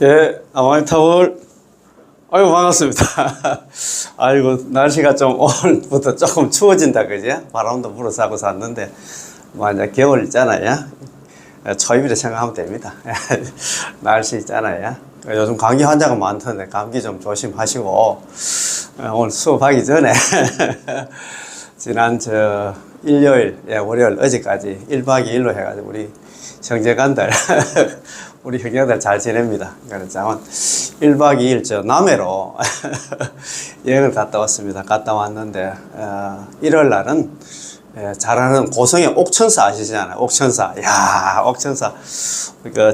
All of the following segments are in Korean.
예, 아마이타월. 아이고, 반갑습니다. 아이고, 날씨가 좀 오늘부터 조금 추워진다, 그지? 바람도 불어서 샀는데, 뭐, 이제 겨울 있잖아요. 초입이라 생각하면 됩니다. 날씨 있잖아요. 요즘 감기 환자가 많던데, 감기 좀 조심하시고, 오늘 수업하기 전에, 지난 일요일, 월요일, 어제까지 1박 2일로 해가지고, 우리 형제간들, 우리 형제들 잘 지냅니다. 그래서 1박 2일 남해로 여행을 갔다 왔습니다. 갔다 왔는데, 1월 날은 잘하는 고성의 옥천사 아시잖아요. 옥천사. 야, 옥천사.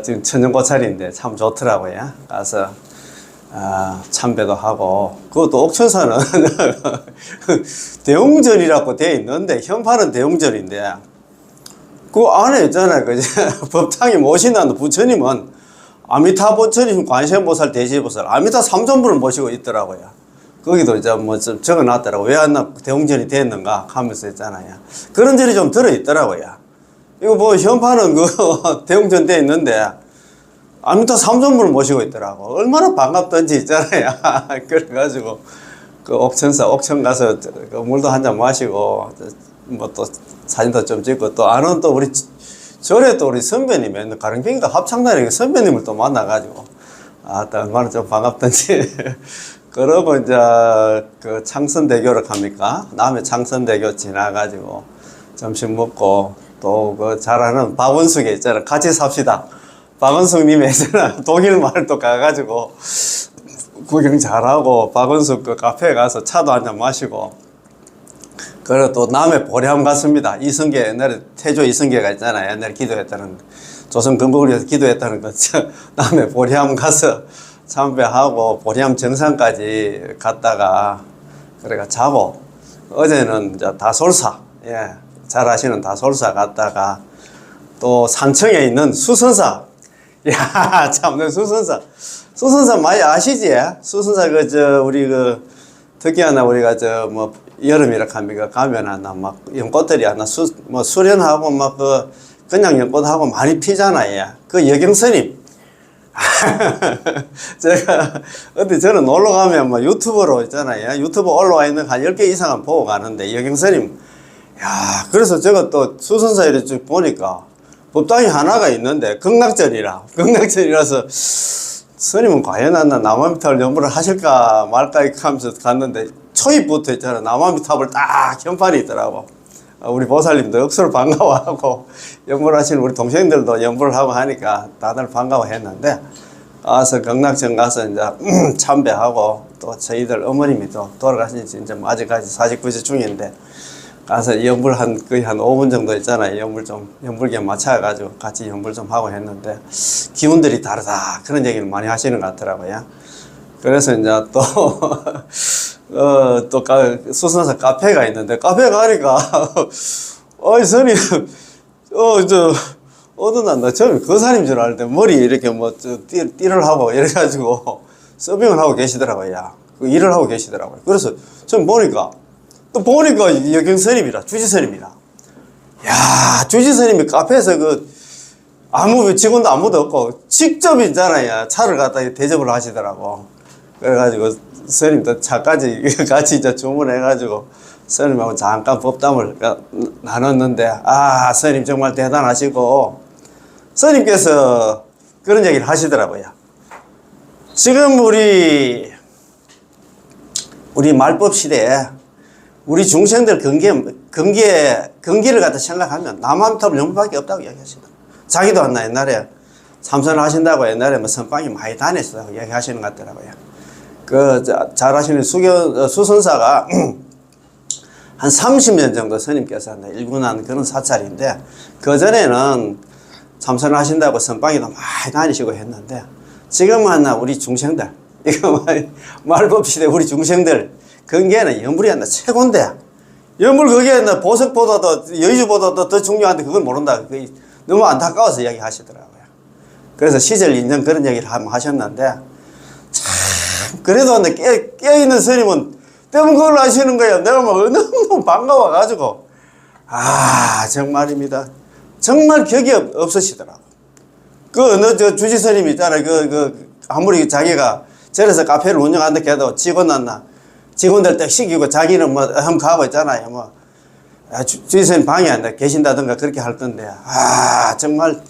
지금 천연고찰인데 참 좋더라고요. 가서, 참배도 하고, 그것도 옥천사는 대웅전이라고 되어 있는데, 현판은 대웅전인데, 그 안에 있잖아요. 그죠? 법당에 모시는 부처님은 아미타 부처님, 관세음보살, 대시보살, 아미타 삼존분을 모시고 있더라고요. 거기도 이제 뭐 좀 적어 놨더라고. 왜 안 대웅전이 됐는가 하면서 있잖아요. 그런 절이 좀 들어있더라고요. 이거 뭐 현판은 그 대웅전 돼 있는데 아미타 삼존분을 모시고 있더라고. 얼마나 반갑던지 있잖아요. 그래가지고 그 옥천사, 옥천 가서 그 물도 한잔 마시고 뭐 또 사진도 좀 찍고 또 아는 또 우리 절에 또 우리 선배님이 가령뱅이가 합창단에 선배님을 또 만나가지고 또 얼마나 좀 반갑던지. 그러고 이제 그 창선대교를 갑니까? 남해 창선대교 지나가지고 점심 먹고 또 그 잘하는 박원숙이 있잖아. 같이 삽시다. 박원숙님이 있잖아. 독일 마을 또 가가지고 구경 잘하고 박원숙 그 카페에 가서 차도 한잔 마시고 그리고 또 남해 보리함 갔습니다. 이성계, 옛날에 태조 이성계가 있잖아요. 옛날에 기도했다는, 조선 건국을 위해서 기도했다는 거. 남해 보리함 가서 참배하고, 보리함 정상까지 갔다가, 그래가 자고, 어제는 이제 다솔사, 잘 아시는 다솔사 갔다가, 또 산청에 있는 수선사. 야, 참, 수선사. 수선사 많이 아시지? 수선사 우리 특이하나 우리가 여름이라 합니까? 가면 하나, 막, 연꽃들이 하나, 수련하고, 막, 그냥 연꽃하고 많이 피잖아요. 그 여경스님. 저는 놀러 가면 뭐 유튜브로 있잖아요. 유튜브 올라와 있는 한 10개 이상은 보고 가는데, 여경스님. 야, 그래서 제가 또 수선사에 쭉 보니까, 법당이 하나가 있는데, 극락절이라서, 스님은 과연 남아미탑을 연구를 하실까 말까 하면서 갔는데 초입부터 있잖아. 남아미탑을 딱 현판이 있더라고. 우리 보살님도 억수로 반가워하고 연구를 하시는 우리 동생들도 연구를 하고 하니까 다들 반가워했는데 가서 극락전 가서 이제 참배하고 또 저희들 어머님이 또 돌아가신 지 이제 아직까지 49세 중인데 가서 연불 거의 한 5분 정도 있잖아요. 연불기에 맞춰가지고 같이 연불 좀 하고 했는데, 기운들이 다르다. 그런 얘기를 많이 하시는 것 같더라고요. 그래서 이제 수선사 카페가 있는데, 카페 가니까, 어이, 스님, 어두난다. 처음에 그 사람인 줄 알았는데, 머리 이렇게 띠를 하고, 이래가지고, 서빙을 하고 계시더라고요. 그 일을 하고 계시더라고요. 그래서 처음 보니까 여경스님이라, 주지스님이라. 야, 주지스님이 카페에서 직원도 아무도 없고, 직접 있잖아요. 차를 갖다 대접을 하시더라고. 그래가지고, 스님도 차까지 같이 이제 주문해가지고, 스님하고 잠깐 법담을 나눴는데, 스님 정말 대단하시고, 스님께서 그런 얘기를 하시더라고요. 지금 우리 말법 시대에, 우리 중생들 경계를 갖다 생각하면 남아미탑을 연구밖에 없다고 이야기하시다. 자기도 한나 옛날에 참선을 하신다고 옛날에 뭐 선방이 많이 다녔다고 이야기하시는 것 같더라고요. 잘 아시는 수선사가 한 30년 정도 스님께서 일군한 그런 사찰인데, 그전에는 참선을 하신다고 선방이도 많이 다니시고 했는데, 지금은 우리 중생들, 말법시대 우리 중생들, 경계는 연불이 최고인데, 연불 그게 보석보다도, 여의주보다도 더 중요한데 그걸 모른다. 너무 안타까워서 이야기 하시더라고요. 그래서 시절 인정 그런 얘기를 한번 하셨는데, 참, 그래도 깨어있는 스님은 때문 그걸 하시는 거예요. 내가 막 너무 반가워가지고, 정말입니다. 정말 격이 없으시더라고. 주지스님 있잖아요. 아무리 자기가 저래서 카페를 운영한다 해도 직원들 딱 시키고 자기는 뭐 한번 가고 있잖아요. 뭐 주의사님 방에 앉아 계신다든가 그렇게 할 건데, 정말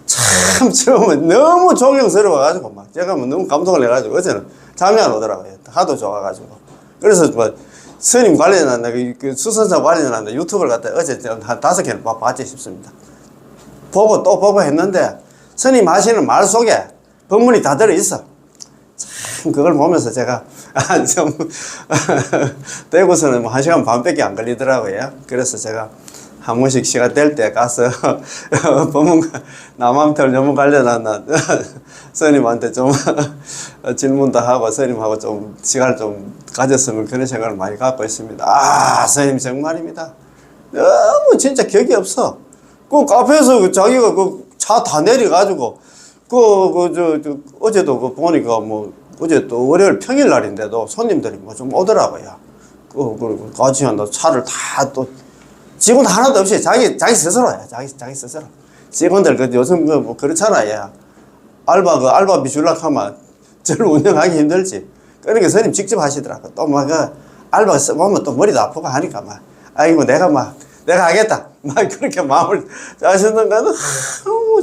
참 처음에 너무 존경스러워가지고 막 제가 뭐 너무 감동을 해가지고 어제는 잠이 안 오더라고요. 하도 좋아가지고. 그래서 뭐 스님 관련한다, 그 수선사 관련한다 유튜브를 갖다 어제 한 5개는 봤지 싶습니다. 보고 또 보고 했는데 스님 하시는 말 속에 법문이 다 들어있어. 참 그걸 보면서 제가 좀 대구서는 뭐 1시간 반밖에 안 걸리더라고요. 그래서 제가 한 번씩 시간 될 때 가서 법문 남한털 전문 관련한 스님한테 좀 질문도 하고 스님하고 좀 시간을 좀 가졌으면 그런 생각을 많이 갖고 있습니다. 스님 정말입니다. 너무 진짜 격이 없어. 그 카페에서 자기가 그 차 다 내려가지고 어제도 보니까 뭐 어제 또 월요일 평일 날인데도 손님들이 뭐 좀 오더라고요. 그리고 같이 한다 차를 다 또 직원 하나도 없이 자기 스스로야. 자기 스스로. 직원들 요즘 뭐 그렇잖아요. 알바비 줄락 하면 저를 운영하기 힘들지. 그러니까 스님 직접 하시더라고. 또 막 알바 써보면 또 머리도 아프고 하니까 막 아이고 내가 하겠다. 막 그렇게 마음을 짜시는 거는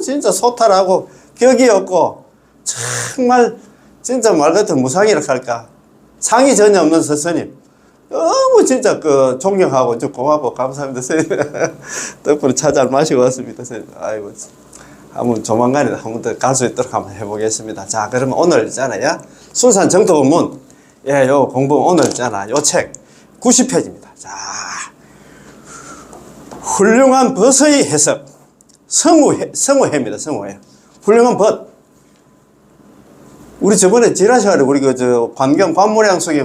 진짜 소탈하고 격이 없고 정말 진짜 말 같은 무상이라 할까. 상이 전혀 없는 스님. 너무 진짜 존경하고 좀 고맙고 감사합니다. 스님. 덕분에 차 잘 마시고 왔습니다. 스님. 아이고. 한번 조만간에 한 번 더 갈 수 있도록 한번 해보겠습니다. 자, 그러면 오늘 있잖아요. 순산 정토법문. 예, 요 공부 오늘 있잖아. 요 책 90페이지입니다. 자. 훌륭한 벗의 해석. 성우회입니다. 성우회. 훌륭한 벗. 우리 저번에 지난 시간에 우리 관경 관모량 속에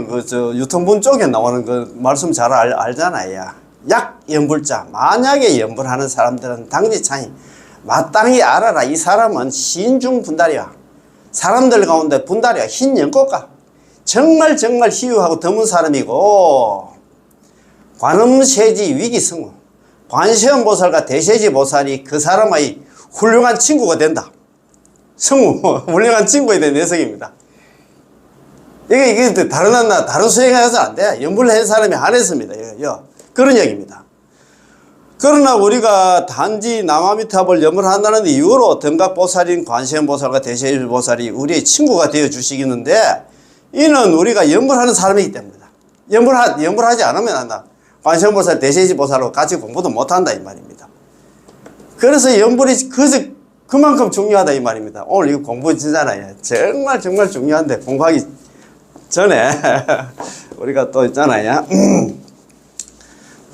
유통분 쪽에 나오는 그 말씀 잘 알잖아요. 약 연불자. 만약에 연불하는 사람들은 당지창이 마땅히 알아라. 이 사람은 신중 분달이야. 사람들 가운데 분달이야. 흰 연꽃가. 정말 희유하고 드문 사람이고, 관음세지 위기성우. 관세음보살과 대세지보살이 그 사람의 훌륭한 친구가 된다. 성우, 훌륭한 친구에 대한 내성입니다. 이게 다른 수행해서 안 돼. 연불을 한 사람이 한했습니다. 그런 얘기입니다. 그러나 우리가 단지 남아미타불 연불한다는 이유로 등각보살인 관세음보살과 대세지보살이 우리의 친구가 되어 주시겠는데, 이는 우리가 연불하는 사람이기 때문이다. 연불하지 않으면 관세음보살, 대세지보살로 같이 공부도 못한다 이 말입니다. 그래서 연불이 그만큼 중요하다 이 말입니다. 오늘 이거 공부지잖아요. 정말 중요한데 공부하기 전에 우리가 또 있잖아요.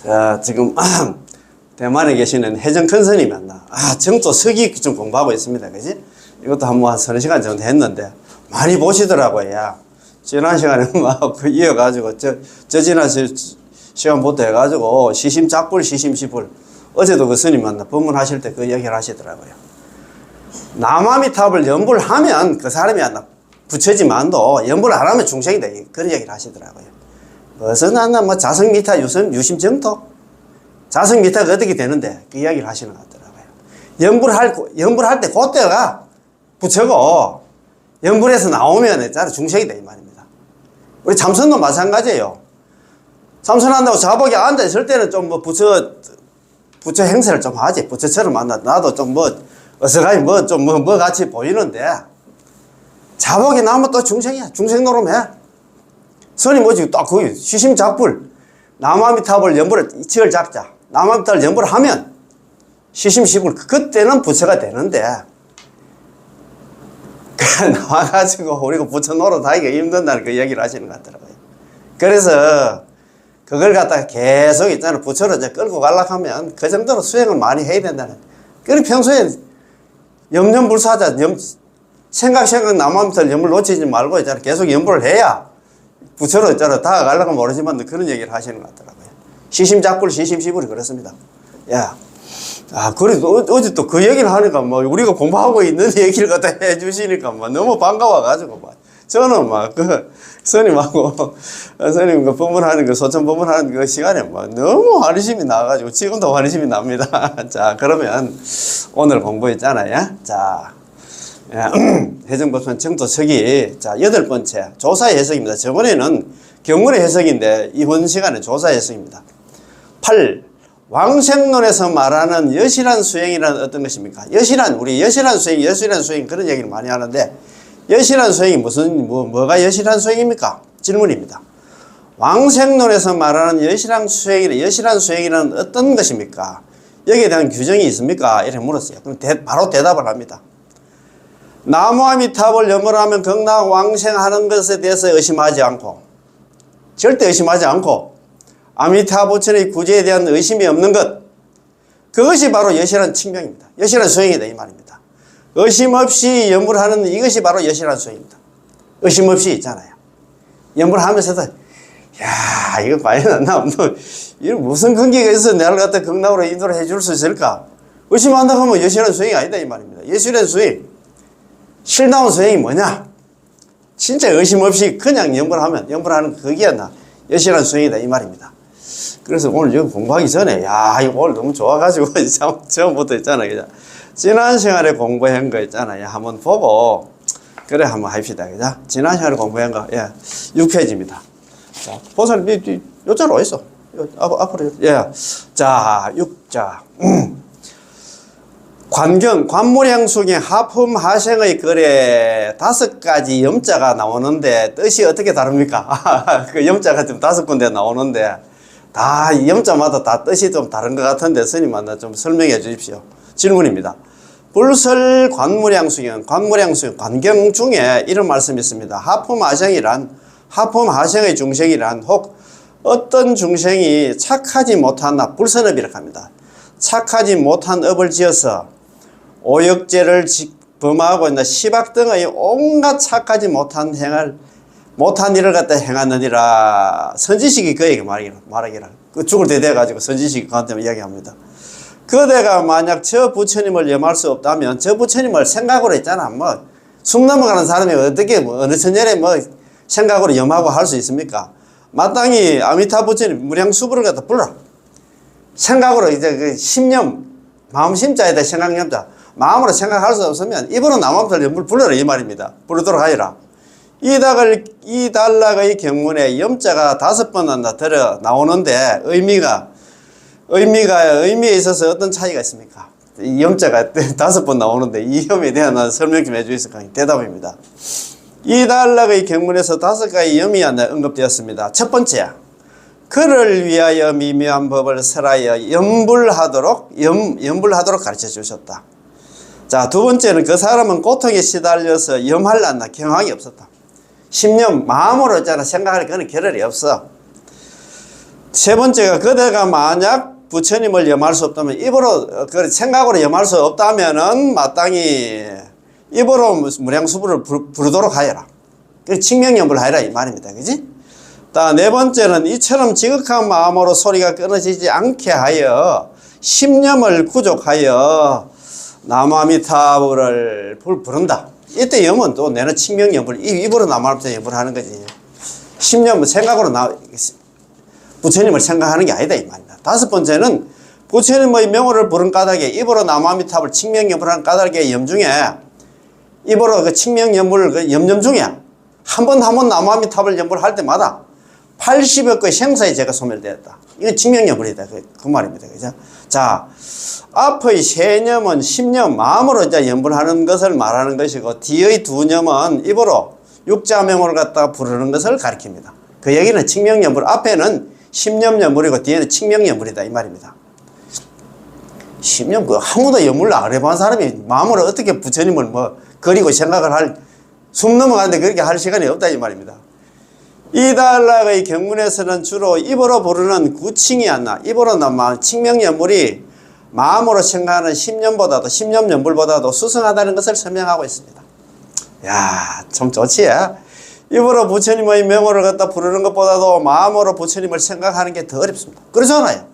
자, 지금 대만에 계시는 혜정 큰 스님이 만나. 정토 서기 좀 공부하고 있습니다. 그지? 이것도 한 서너 시간 정도 했는데 많이 보시더라고요. 지난 시간에 막 이어가지고 지난 시간부터 해가지고 시심작불 시심시불. 어제도 그 스님 만나 법문하실 때 그 얘기를 하시더라고요. 남아미탑을 연불하면 그 사람이 부처지만도 연불을 안 하면 중생이다. 그런 얘기를 하시더라고요. 무슨 자성미타 유심정토? 자성미타가 어떻게 되는데 그 이야기를 하시는 것 같더라고요. 연불할 때 그때가 부처고, 연불에서 나오면 중생이다 이 말입니다. 우리 참선도 마찬가지예요. 참선한다고 자복에 앉아있을 때는 좀 부처 행세를 좀 하지. 부처처럼 나도 좀 어서가니 같이 보이는데, 자복이 나오면 또 중생이야. 중생 노름해. 스님 뭐지? 딱 거기 시심작불. 남아미탑을 연불을 이치를 잡자. 남아미탑을 연불을 하면 시심시불. 그때는 부처가 되는데, 나와가지고 우리가 부처 노릇하기가 힘든다는 그 얘기를 하시는 것 같더라고요. 그래서 그걸 갖다가 계속 있잖아. 부처로 이제 끌고 가려고 하면 그 정도로 수행을 많이 해야 된다는. 그래 평소에 염려불사하자. 생각 남아미탈 염을 놓치지 말고 있잖아. 계속 염불을 해야 부처로 있잖아. 다가가려고 모르지만 그런 얘기를 하시는 것 같더라고요. 시심작불 시심시불이 그렇습니다. 야. 그래도 어제 또 그 얘기를 하니까 우리가 공부하고 있는 얘기를 갖다 해 주시니까 너무 반가워가지고 저는 스님하고 스님 법문하는 소천 법문하는 그 시간에 너무 환희심이 나가지고 지금도 환희심이 납니다. 자, 그러면 오늘 공부 있잖아요. 자, 해정법상 정토석이 자 8번째 조사의 해석입니다. 저번에는 경문의 해석인데 이번 시간에 조사의 해석입니다. 8. 왕생론에서 말하는 여실한 수행이란 어떤 것입니까? 우리 여실한 수행 그런 얘기를 많이 하는데 여실한 수행이 뭐가 여실한 수행입니까? 질문입니다. 왕생론에서 말하는 여실한 수행이란 어떤 것입니까? 여기에 대한 규정이 있습니까? 이렇게 물었어요. 그럼 바로 대답을 합니다. 나무아미탑을 염불하면 극락 왕생하는 것에 대해서 의심하지 않고, 절대 의심하지 않고, 아미타 부처의 구제에 대한 의심이 없는 것, 그것이 바로 여실한 칭명입니다. 여실한 수행이다 이 말입니다. 의심 없이 염불하는 이것이 바로 여실한 수행입니다. 의심 없이 있잖아요. 염불하면서도 야 이거 과연 이거 무슨 근기가 있어서 내가 갖다 극락으로 인도를 해줄 수 있을까? 의심한다고 하면 여실한 수행이 아니다 이 말입니다. 여실한 수행, 실다운 수행이 뭐냐? 진짜 의심 없이 그냥 염불하는 그게 여실한 수행이다 이 말입니다. 그래서 오늘 이거 공부하기 전에 야 이거 오늘 너무 좋아가지고 처음부터 있잖아요. 그죠? 지난 시간에 공부한 거 있잖아요. 한번 보고 그래 한번 합시다. 그죠? 지난 시간에 공부한 거 6페이지입니다. 자, 보살님 요자로 어딨어? 앞으로 자 6자 관무량수경 하품하생의 글에 5가지 염자가 나오는데 뜻이 어떻게 다릅니까? 그 염자가 좀 5군데 나오는데 다 염자마다 다 뜻이 좀 다른 것 같은데 스님한테 좀 설명해 주십시오. 질문입니다. 불설 관무량수경 관경 중에 이런 말씀이 있습니다. 하품하생의 중생이란 혹 어떤 중생이 착하지 못한 불선업이라고 합니다. 착하지 못한 업을 지어서 오역죄를 범하고 있는 시박 등의 온갖 착하지 못한 일을 갖다 행하느니라. 선지식이 그에게 말하기라. 그 죽을 때 돼가지고 선지식이 그한테 이야기합니다. 그대가 만약 저 부처님을 염할 수 없다면 저 부처님을 생각으로 했잖아. 숨 넘어가는 사람이 어떻게 어느 천년에 생각으로 염하고 할 수 있습니까? 마땅히 아미타 부처님 무량수부를 갖다 불러. 생각으로 이제 그 심념, 마음 심자에다 생각념자. 마음으로 생각할 수 없으면 입으로 남한테 염불 불러라 이 말입니다. 부르도록 하여라. 이 단락의 경문에 염자가 5번 들어 나오는데 의미에 있어서 어떤 차이가 있습니까? 이 염자가 5번 나오는데 이 염에 대한 설명 좀 해주실까? 대답입니다. 이 단락의 경문에서 5가지 염이 언급되었습니다. 첫 번째, 그를 위하여 미묘한 법을 설하여 염불하도록 가르쳐 주셨다. 자, 두 번째는 그 사람은 고통에 시달려서 염할란다 경황이 없었다. 심념, 마음으로 있잖아 생각할 그런 겨를이 없어. 세 번째가 그대가 만약 부처님을 염할 수 없다면 입으로 생각으로 염할 수 없다면은 마땅히 입으로 무량수부를 부르도록 하여라. 칭명염불 하여라 이 말입니다. 그지? 네 번째는 이처럼 지극한 마음으로 소리가 끊어지지 않게 하여 심념을 구족하여 나무아미타불을 부른다. 이때 염은 또 내는 칭명염불 입으로 나무아미타 염불 하는 거지. 심념은 생각으로 부처님을 생각하는 게 아니다 이 말입니다. 5번째는 부처님의 명호를 부른 까닭에 입으로 나무아미타불 칭명염불 하는 까닭의 염 중에 입으로 그 칭명염불 그 염 중에 한 번 나무아미타불 염불 할 때마다 80여 건의 생사의 죄가 소멸되었다. 이건 칭명염불이다. 그 말입니다. 그죠? 자, 앞의 세 념은 심념, 마음으로 이제 염불하는 것을 말하는 것이고, 뒤의 두 념은 입으로 육자명호를 갖다가 부르는 것을 가리킵니다. 그 얘기는 칭명염불, 앞에는 심념염불이고, 뒤에는 칭명염불이다. 이 말입니다. 심념, 아무도 염불을 안 해본 사람이 마음으로 어떻게 부처님을 그리고 생각을 숨 넘어가는데 그렇게 할 시간이 없다. 이 말입니다. 이 단락의 경문에서는 주로 입으로 부르는 구칭이 안나 입으로 남아 칭명염불이 마음으로 생각하는 심념염불보다도 수승하다는 것을 설명하고 있습니다. 야, 참 좋지? 입으로 부처님의 명호를 갖다 부르는 것보다도 마음으로 부처님을 생각하는 게 더 어렵습니다. 그렇잖아요.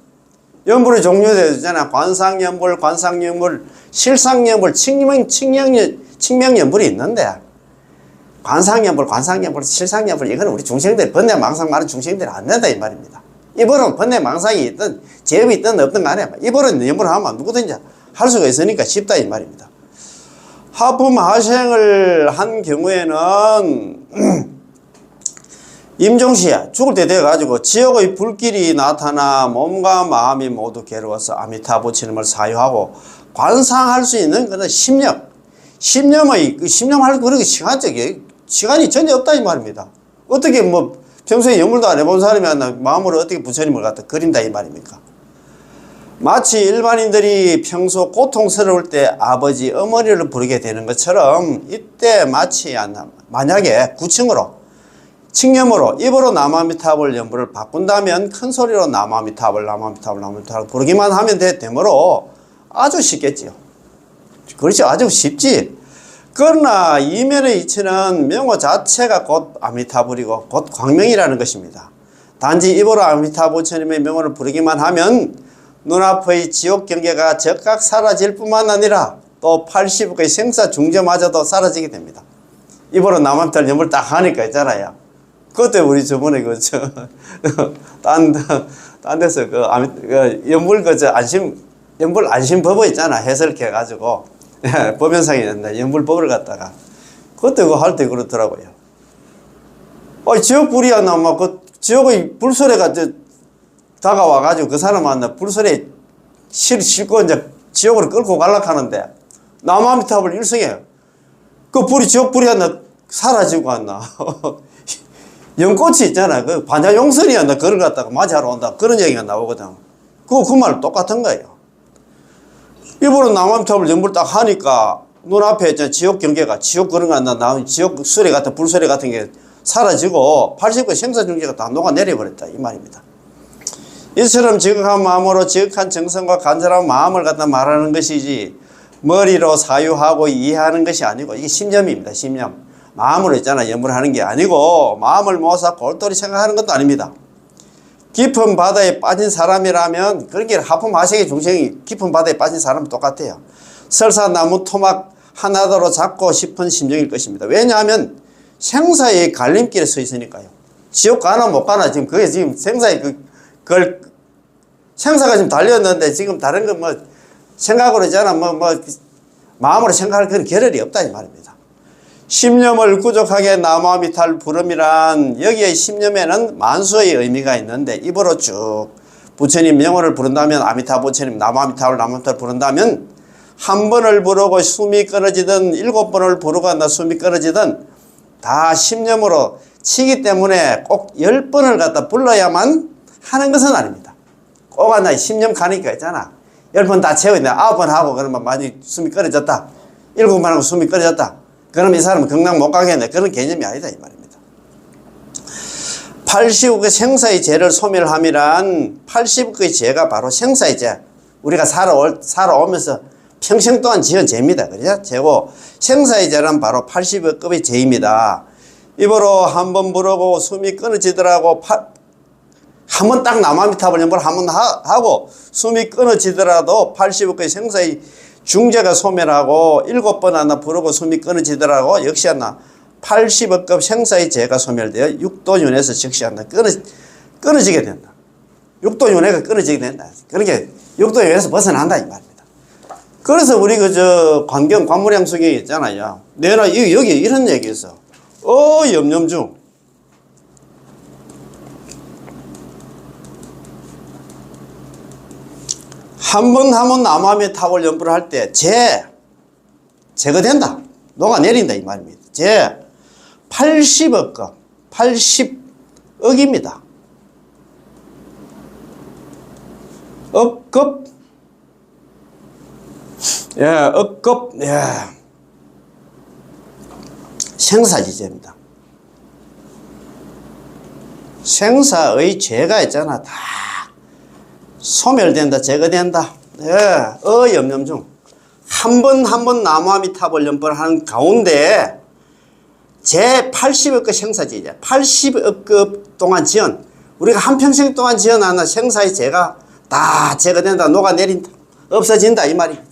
염불이 종류되어 있잖아요. 관상염불, 실상염불, 칭명염불이 있는데 관상염불, 실상염불 이거는 우리 중생들 번뇌망상 많은 중생들이 안 된다 이 말입니다. 입으로는 번뇌망상이 있든 제업이 있든 없든 간에 입으로는 염불을 하면 누구든지 할 수가 있으니까 쉽다 이 말입니다. 하품 하생을 한 경우에는 임종시에 죽을 때 돼가지고 지옥의 불길이 나타나 몸과 마음이 모두 괴로워서 아미타 부처님을 사유하고 관상할 수 있는 그런 신념의 신념할 그런 시간이 전혀 없다 이 말입니다. 어떻게 뭐 평소에 염불도 안 해본 사람이 마음으로 어떻게 부처님을 갖다 그린다 이 말입니까? 마치 일반인들이 평소 고통스러울 때 아버지, 어머니를 부르게 되는 것처럼 이때 마치 만약에 구칭으로 칭념으로 입으로 나마미타불 연부를 바꾼다면 큰 소리로 나마미타불 부르기만 하면 되므로 아주 쉽겠지요. 그렇죠. 아주 쉽지. 그러나 이면의 이치는 명호 자체가 곧 아미타불이고 곧 광명이라는 것입니다. 단지 입으로 아미타 부처님의 명호를 부르기만 하면 눈앞의 지옥 경계가 즉각 사라질 뿐만 아니라 또 80억의 생사 중저마저도 사라지게 됩니다. 입으로 나마미타불 연부를 딱 하니까 있잖아요. 그때 우리 저번에 딴 데서 연불 연불 안심법어 있잖아. 해설해 가지고 법연상이 된다. 연불법을 갖다가 그때 그거 할 때 그렇더라고요. 지옥 불이야 나막 그 지옥의 불소리가 다가와 가지고 그 사람한테 불소리에 싣고 이제 지옥으로 끌고 가려고 하는데 나마미타불 일성해요. 그 불이 지옥 불이야 나 사라지고 왔나. 연꽃이 있잖아. 그 반야용선이야. 나 그걸 갖다가 맞이하러 온다. 그런 얘기가 나오거든. 그 말 똑같은 거예요. 일부러 나마미타불 연불 딱 하니까 눈앞에 있잖아. 지옥 경계가, 지옥 그런 거 안 나, 지옥 소리 같은, 불소리 같은 게 사라지고 80의 생사중계가 다 녹아내려버렸다. 이 말입니다. 이처럼 지극한 마음으로 지극한 정성과 간절한 마음을 갖다 말하는 것이지 머리로 사유하고 이해하는 것이 아니고 이게 심념입니다. 심념. 마음으로 있잖아. 염불하는 게 아니고 마음을 모아서 골똘히 생각하는 것도 아닙니다. 깊은 바다에 빠진 사람이라면 그렇게 하품하시기 중생이 깊은 바다에 빠진 사람은 똑같아요. 설사 나무 토막 하나더러 잡고 싶은 심정일 것입니다. 왜냐하면 생사의 갈림길에 서 있으니까요. 지옥 가나 못 가나 지금 그게 지금 생사의 생사가 지금 달렸는데 지금 다른 거 뭐 생각으로 있잖아. 마음으로 생각할 그런 겨를이 없다 이 말입니다. 심념을 꾸적하게 나마미타를 부름이란 여기에 심념에는 만수의 의미가 있는데 입으로 쭉 부처님 명호를 부른다면 아미타 부처님 나마미타를 부른다면 한 번을 부르고 숨이 끊어지든 7번을 부르고 숨이 끊어지든 다 심념으로 치기 때문에 꼭 10번을 갖다 불러야만 하는 것은 아닙니다. 꼭 하나 심념 가니까 있잖아. 10번 다 채워있네. 9번 하고 그러면 많이 숨이 끊어졌다. 7번 하고 숨이 끊어졌다. 그럼 이 사람은 경락 못 가겠네. 그런 개념이 아니다 이 말입니다. 80억의 생사의 죄를 소멸함이란 80억의 죄가 바로 생사의 죄. 우리가 살아오면서 평생 동안 지은 죄입니다. 그죠? 죄고 생사의 죄란 바로 80억급의 죄입니다. 입으로 한 번 부르고 숨이 끊어지더라고 한 번 딱 나마미타불 연불 한 번 하고 숨이 끊어지더라도 80억의 생사의 중죄가 소멸하고 7번 하나 부르고 숨이 끊어지더라고 역시 하나 80억급 생사의 죄가 소멸되어 육도윤회에서 즉시 하나 끊어지게 된다. 육도윤회가 끊어지게 된다. 그러니까 육도윤회에서 벗어난다 이 말입니다. 그래서 우리 관무량수경이 있잖아요. 내가 여기 이런 얘기 있어. 염염중 한 번 나마미타불 연불을 할 때 제거된다. 녹아내린다 이 말입니다. 80억급 80억입니다. 억급 억급 생사지죄입니다. 생사의 죄가 있잖아. 다 소멸된다, 제거된다. 염염중. 한 번 나무아미타불 연불을 하는 가운데 제 80억급 생사지죄, 80억급 동안 지은, 우리가 한평생 동안 지어놨는 생사의 죄가 다 제거된다, 녹아내린다, 없어진다 이 말입니다.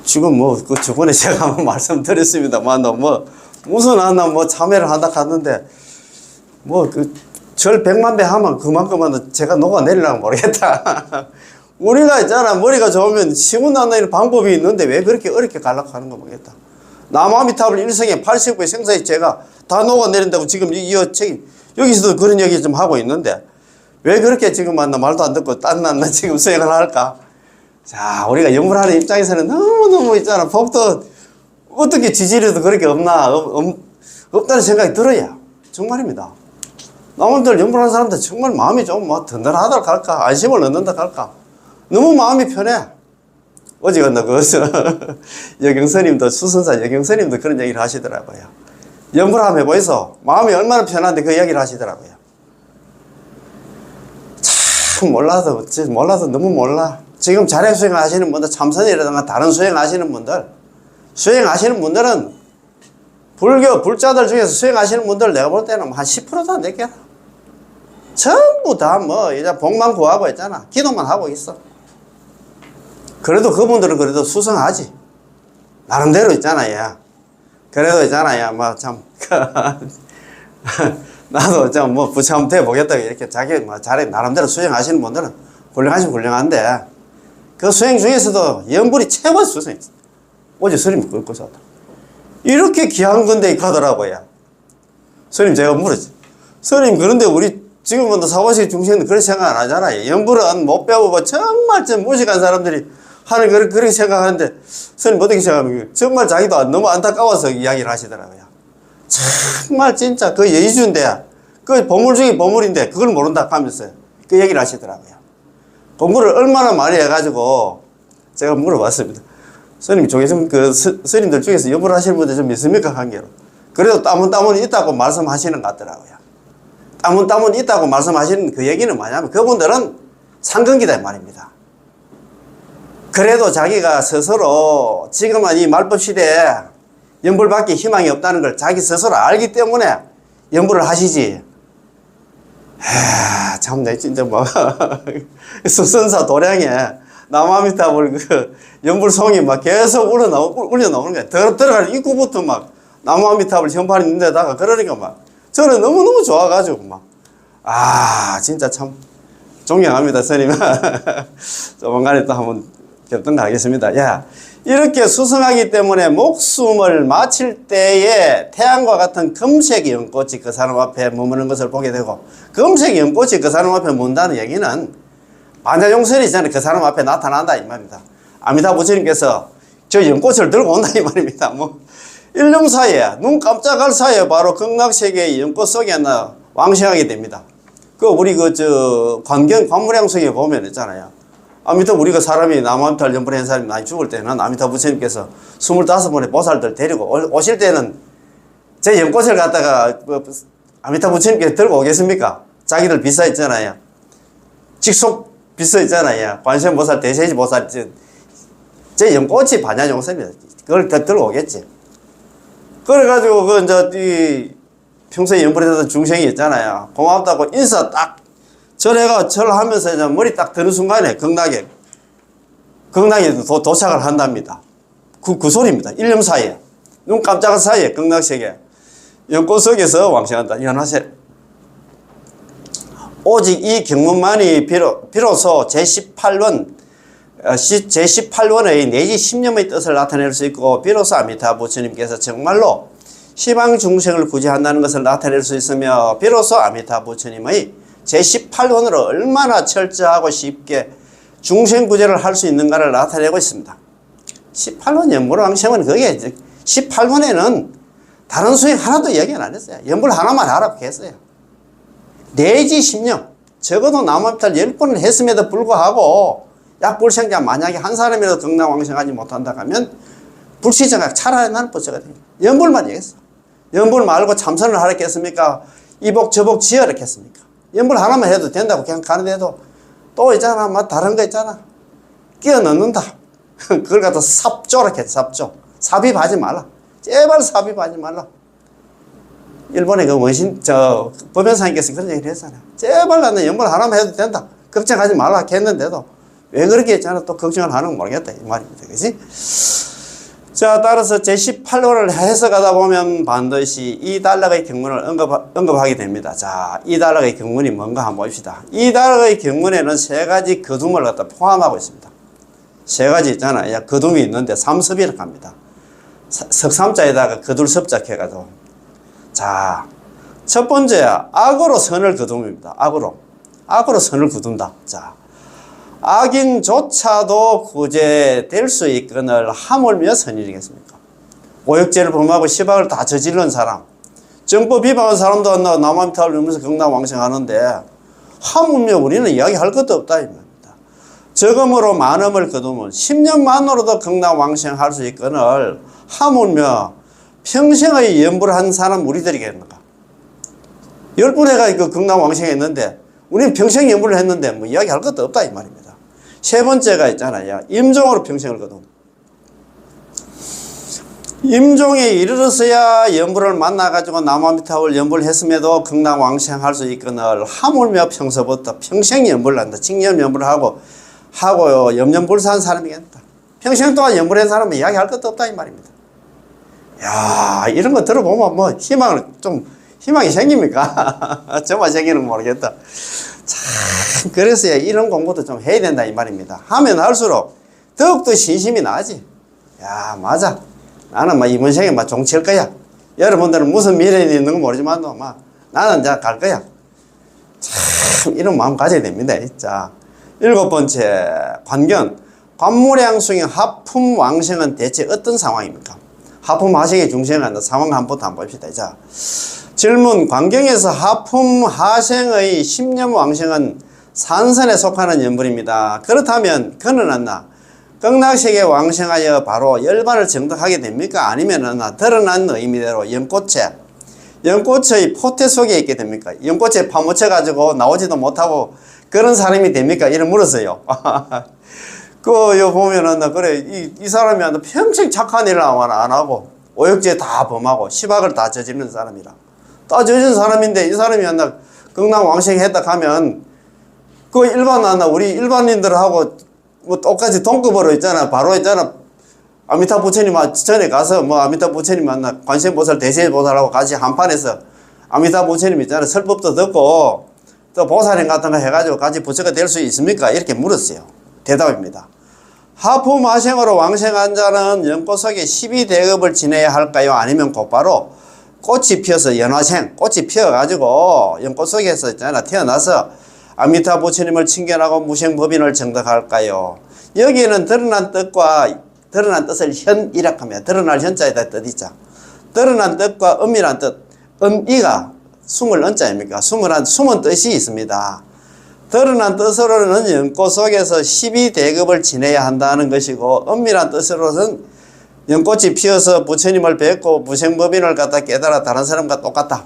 지금 저번에 제가 한번 말씀드렸습니다만, 무슨 하나 참여를 한다 하는데, 절 100만 배 하면 그만큼은 제가 녹아내리려면 모르겠다. 우리가 있잖아, 머리가 좋으면 시군 난다는 방법이 있는데 왜 그렇게 어렵게 가려고 하는 거 모르겠다. 남아미탑을 일생에 80구의 생사의 죄가 다 녹아내린다고 지금 책임, 여기서도 그런 얘기 좀 하고 있는데 왜 그렇게 지금 말도 안 듣고 딴 지금 수행을 할까? 자, 우리가 연불하는 입장에서는 너무너무 있잖아. 법도 어떻게 지지리도 그렇게 없다는 생각이 들어야. 정말입니다. 남들 연불하는 사람들 정말 마음이 좀 든든하다 할까? 안심을 얻는다 할까? 너무 마음이 편해. 어제 여경스님도, 수선사 여경스님도 그런 얘기를 하시더라고요. 연불하면 보이소. 마음이 얼마나 편한데 그 이야기를 하시더라고요. 참 몰라도 너무 몰라. 지금 자력 수행하시는 분들, 참선이라든가 다른 수행하시는 분들은 불교 불자들 중에서 수행하시는 분들 내가 볼 때는 한 10%도 안 되겠나. 전부 다 이제 복만 구하고 있잖아. 기도만 하고 있어. 그래도 그분들은 그래도 수성하지. 나름대로 있잖아요. 그래도 있잖아요. 나도 좀 부처 한번 돼보겠다. 이렇게 자기 잘해 나름대로 수행하시는 분들은 훌륭한데 그 수행 중에서도 연불이 최고 수행했어. 어제 스님 끌고 샀다. 이렇게 귀한 건데 가더라고요. 스님 제가 물었지. 스님 그런데 우리 지금부터 사고식 중생은 그런 생각 안 하잖아요. 연불은 못 배우고 정말 좀 무식한 사람들이 하는 그렇게 생각하는데 스님 어떻게 생각합니까? 정말 자기도 너무 안타까워서 이야기를 하시더라고요. 정말 진짜 그 예의주인데 그 보물 중에 보물인데 그걸 모른다 하면서 그 얘기를 하시더라고요. 공부를 얼마나 많이 해가지고 제가 물어봤습니다. 스님 중에서 스님들 중에서 연불 하시는 분들 좀 있습니까? 관계로. 그래도 땀은 있다고 말씀하시는 것 같더라고요. 땀은 있다고 말씀하시는 그 얘기는 뭐냐면 그분들은 상근기다 이 말입니다. 그래도 자기가 스스로 지금은 이 말법 시대에 연불밖에 희망이 없다는 걸 자기 스스로 알기 때문에 연불을 하시지. 참, 내 진짜 수선사 도량에 나무아미타불 연불송이 계속 울려나오는 거야. 들어가는 입구부터 나무아미타불 현판이 있는 데다가 그러니까 저는 너무너무 좋아가지고 진짜 참 존경합니다, 스님. 조만간에 또 한번 겹던가 하겠습니다. 야, 이렇게 수성하기 때문에 목숨을 마칠 때에 태양과 같은 금색 연꽃이 그 사람 앞에 머무는 것을 보게 되고, 금색 연꽃이 그 사람 앞에 문다는 얘기는 반자용설이 있잖아요. 그 사람 앞에 나타난다 이 말입니다. 아미타 부처님께서 저 연꽃을 들고 온다 이 말입니다. 1년 사이에, 눈 깜짝할 사이에 바로 극락세계의 연꽃 속에 왕생하게 됩니다. 우리 관무량 속에 보면 있잖아요. 아미타 우리가 사람이 남아미타를 연불한 사람이 많이 죽을 때는 아미타 부처님께서 25번의 보살들 데리고 오실 때는 제 연꽃을 갖다가 아미타 부처님께서 들고 오겠습니까? 자기들 비싸 있잖아요. 직속 비싸 있잖아요. 관세음보살, 대세지보살, 제 연꽃이 반야용선입니다. 그걸 들고 오겠지. 그래가지고 평소에 연불했던 중생이 있잖아요. 고맙다고 인사 딱 절하면서 이제 머리 딱 드는 순간에 극락에 도착을 한답니다. 그 소리입니다. 1년 사이에. 눈 깜짝할 사이에 극락세계. 연꽃 속에서 왕생한다. 연하세. 오직 이 경문만이 비로소 제18원의 내지 10년의 뜻을 나타낼 수 있고, 비로소 아미타 부처님께서 정말로 시방 중생을 구제한다는 것을 나타낼 수 있으며, 비로소 아미타 부처님의 제18원으로 얼마나 철저하고 쉽게 중생 구제를 할 수 있는가를 나타내고 있습니다. 18원 연불왕생은 그게 18원에는 다른 수행 하나도 얘기는 안 했어요. 연불 하나만 하라고 했어요. 내지 10년, 적어도 남아미타를 10번을 했음에도 불구하고 약불생자 만약에 한 사람이라도 극락왕생하지 못한다 하면 불시정학 차라리 나는 버텨가 됩니다. 연불만 얘기했어. 연불 말고 참선을 하라 했습니까? 이복 저복 지어라 했습니까? 연불 하나만 해도 된다고 그냥 가는데도 또 있잖아, 다른 거 있잖아. 끼워 넣는다. 그걸 갖다 삽조라 했지, 삽조. 삽입하지 말라. 제발 삽입하지 말라. 일본의 법연사님께서 그런 얘기를 했잖아요. 제발 나는 연불 하나만 해도 된다. 걱정하지 말라 했는데도 왜 그렇게 했잖아. 또 걱정을 하는 거 모르겠다. 이 말입니다. 그지? 자, 따라서 제18호를 해석하다 보면 반드시 이 단락의 경문을 언급하게 됩니다. 자, 이 단락의 경문이 뭔가 한번 봅시다. 이 단락의 경문에는 세 가지 거둠을 갖다 포함하고 있습니다. 세 가지 있잖아요. 거둠이 있는데 삼섭이라고 합니다. 석삼자에다가 거둘섭자 해가지고. 자, 첫 번째, 악으로 선을 거둠입니다. 악으로 선을 거둔다. 자, 악인조차도 구제될 수 있거늘 하물며 선일이겠습니까? 오역죄를 범하고 시박을 다 저지른 사람, 정법 비방한 사람도 남한타를 누면서 극락왕생하는데 하물며 우리는 이야기할 것도 없다 이 말입니다. 적음으로 만음을 거두면 10년 만으로도 극락왕생할 수 있거늘 하물며 평생의 연부를 한 사람 우리들이겠는가? 10분에가 그 극락왕생했는데 우리는 평생 연부를 했는데 뭐 이야기할 것도 없다 이 말입니다. 세 번째가 있잖아요. 임종으로 평생을 거둔. 임종에 이르러서야 연부를 만나가지고 남아미타불 연부를 했음에도 극락왕생할 수 있거늘 하물며 평소부터 평생 연부를 한다. 징념 연부를 하고요. 염려불사한 사람이겠다. 평생 동안 연부를 한 사람은 이야기할 것도 없다 이 말입니다. 야, 이런 거 들어보면 뭐 희망이 생깁니까? 저만 생기는 거 모르겠다. 참, 그래서야 이런 공부도 좀 해야 된다 이 말입니다. 하면 할수록 더욱더 신심이 나지. 야, 맞아. 나는 이번 생에 종칠 거야. 여러분들은 무슨 미래에 있는 건 모르지만 나는 이제 갈 거야. 참, 이런 마음 가져야 됩니다. 자, 7번째, 관무량숭의 하품왕생은 대체 어떤 상황입니까? 하품하생의 중생한다. 상황 한번 봅시다. 자, 질문, 관경에서 하품하생의 10년 왕생은 산선에 속하는 연불입니다. 그렇다면 그는 안나 극락세계 왕생하여 바로 열반을 정득하게 됩니까? 아니면 드러난 의미대로 연꽃의 포태 속에 있게 됩니까? 연꽃에 파묻혀가지고 나오지도 못하고 그런 사람이 됩니까? 이런 물었어요. 보면은, 그래, 이 사람이 평생 착한 일을 안 하고, 오역죄 다 범하고, 시박을 다 저지르는 사람이라. 다 저지른 사람인데, 이 사람이 극락왕생 했다 하면, 우리 일반인들하고 똑같이 동급으로 있잖아. 바로 있잖아. 아미타 부처님 전에 가서 아미타 부처님 관세음보살, 대세보살하고 같이 한판에서 아미타 부처님 있잖아. 설법도 듣고, 또 보살행 같은 거 해가지고 같이 부처가 될 수 있습니까? 이렇게 물었어요. 대답입니다. 하품하생으로 왕생한 자는 연꽃 속에 12대급을 지내야 할까요? 아니면 곧바로 꽃이 피어서 연화생, 꽃이 피어가지고 연꽃 속에서 있잖아. 태어나서 아미타 부처님을 칭견하고 무생법인을 정득할까요? 여기에는 드러난 뜻을 현이라고 하면 드러날 현자에다 뜻 있죠. 드러난 뜻과 음이란 뜻, 음이가 숨을 언자입니까? 숨은 뜻이 있습니다. 드러난 뜻으로는 연꽃 속에서 12대급을 지내야 한다는 것이고, 엄밀한 뜻으로는 연꽃이 피어서 부처님을 뵙고 무생법인을 갖다 깨달아 다른 사람과 똑같다.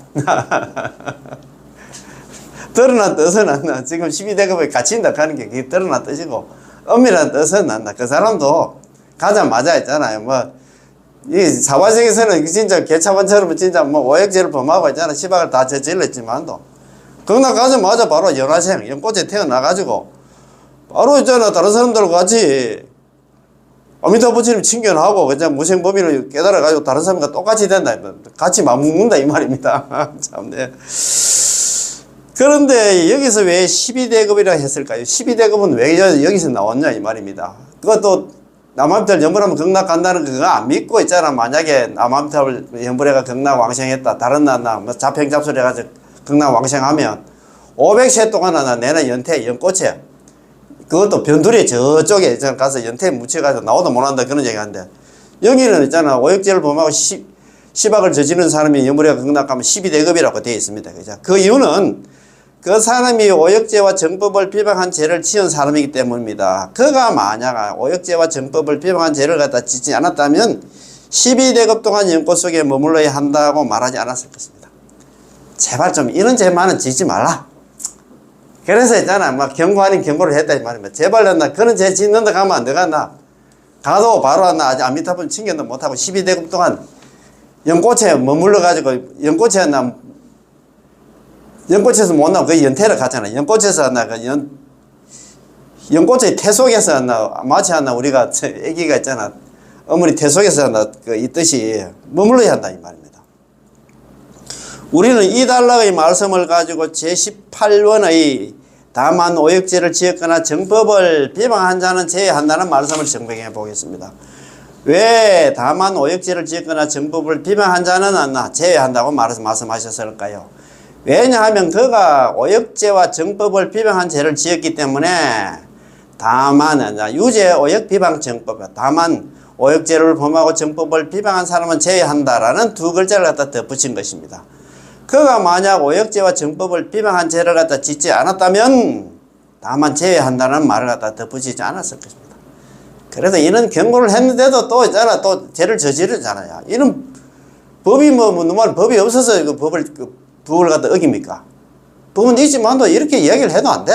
드러난 뜻은 지금 12대급에 갇힌다 하는 게 그게 드러난 뜻이고, 엄밀한 뜻은 그 사람도 가자마자 있잖아요. 이 사바sek에서는 진짜 개차반처럼 진짜 오역죄를 범하고 있잖아. 시박을 다 저질렀지만도. 극락 가자마자 바로 연화생, 연꽃에 태어나가지고, 바로 있잖아. 다른 사람들과 같이 아미타 부처님 칭견하고, 그냥 무생법인을 깨달아가지고 다른 사람과 똑같이 된다. 같이 맞먹는다. 이 말입니다. 참, 네. 그런데 여기서 왜 12대급이라 했을까요? 12대급은 왜 여기서 나왔냐? 이 말입니다. 그것도 남아미타를 연불하면 극락 간다는 그거 안 믿고 있잖아. 만약에 남아미타를 연불해가 극락 왕생했다. 다른 자평잡술 해가지고 극락 왕생하면 500세 동안 내내 연꽃에 그것도 변두리 저쪽에 가서 연태 묻혀가지고 나오도 못한다 그런 얘기하는데, 여기는 있잖아. 오역죄를 범하고 시박을 저지르는 사람이 연불해가 극락 가면 12대급이라고 되어 있습니다. 그죠? 그 이유는 그 사람이 오역죄와 정법을 비방한 죄를 지은 사람이기 때문입니다. 그가 만약 오역죄와 정법을 비방한 죄를 갖다 짓지 않았다면 12대급 동안 연꽃 속에 머물러야 한다고 말하지 않았을 것입니다. 제발 좀 이런 죄만은 짓지 말라. 그래서 있잖아. 경고 아닌 경고를 했다 이 말입니다. 제발 그런 죄 짓는다 가면 안 되겠나. 가도 바로 아직 아미타불 칭견도 못하고 12대급 동안 연꽃에 머물러가지고 연꽃에서 못 나오고 그 연태를 갔잖아. 연꽃에서 연꽃의 태 속에서 마치 우리가 애기가 있잖아. 어머니 태 속에서 있듯이 머물러야 한다 이 말입니다. 우리는 이 단락의 말씀을 가지고 제18원의 다만 오역죄를 지었거나 정법을 비방한 자는 제외한다는 말씀을 정백해 보겠습니다. 왜 다만 오역죄를 지었거나 정법을 비방한 자는 제외한다고 말씀하셨을까요? 왜냐하면 그가 오역죄와 정법을 비방한 죄를 지었기 때문에 다만 유죄 오역 비방 정법, 다만 오역죄를 범하고 정법을 비방한 사람은 제외한다라는 두 글자를 갖다 덧붙인 것입니다. 그가 만약 오역죄와 정법을 비방한 죄를 갖다 짓지 않았다면 다만 제외한다는 말을 갖다 덧붙이지 않았을 것입니다. 그래서 이런 경고를 했는데도 또 있잖아, 또 죄를 저지르잖아요. 이런 법이 법이 없어서 그 법을 갖다 어깁니까? 법은 있지만도 이렇게 이야기를 해도 안 돼.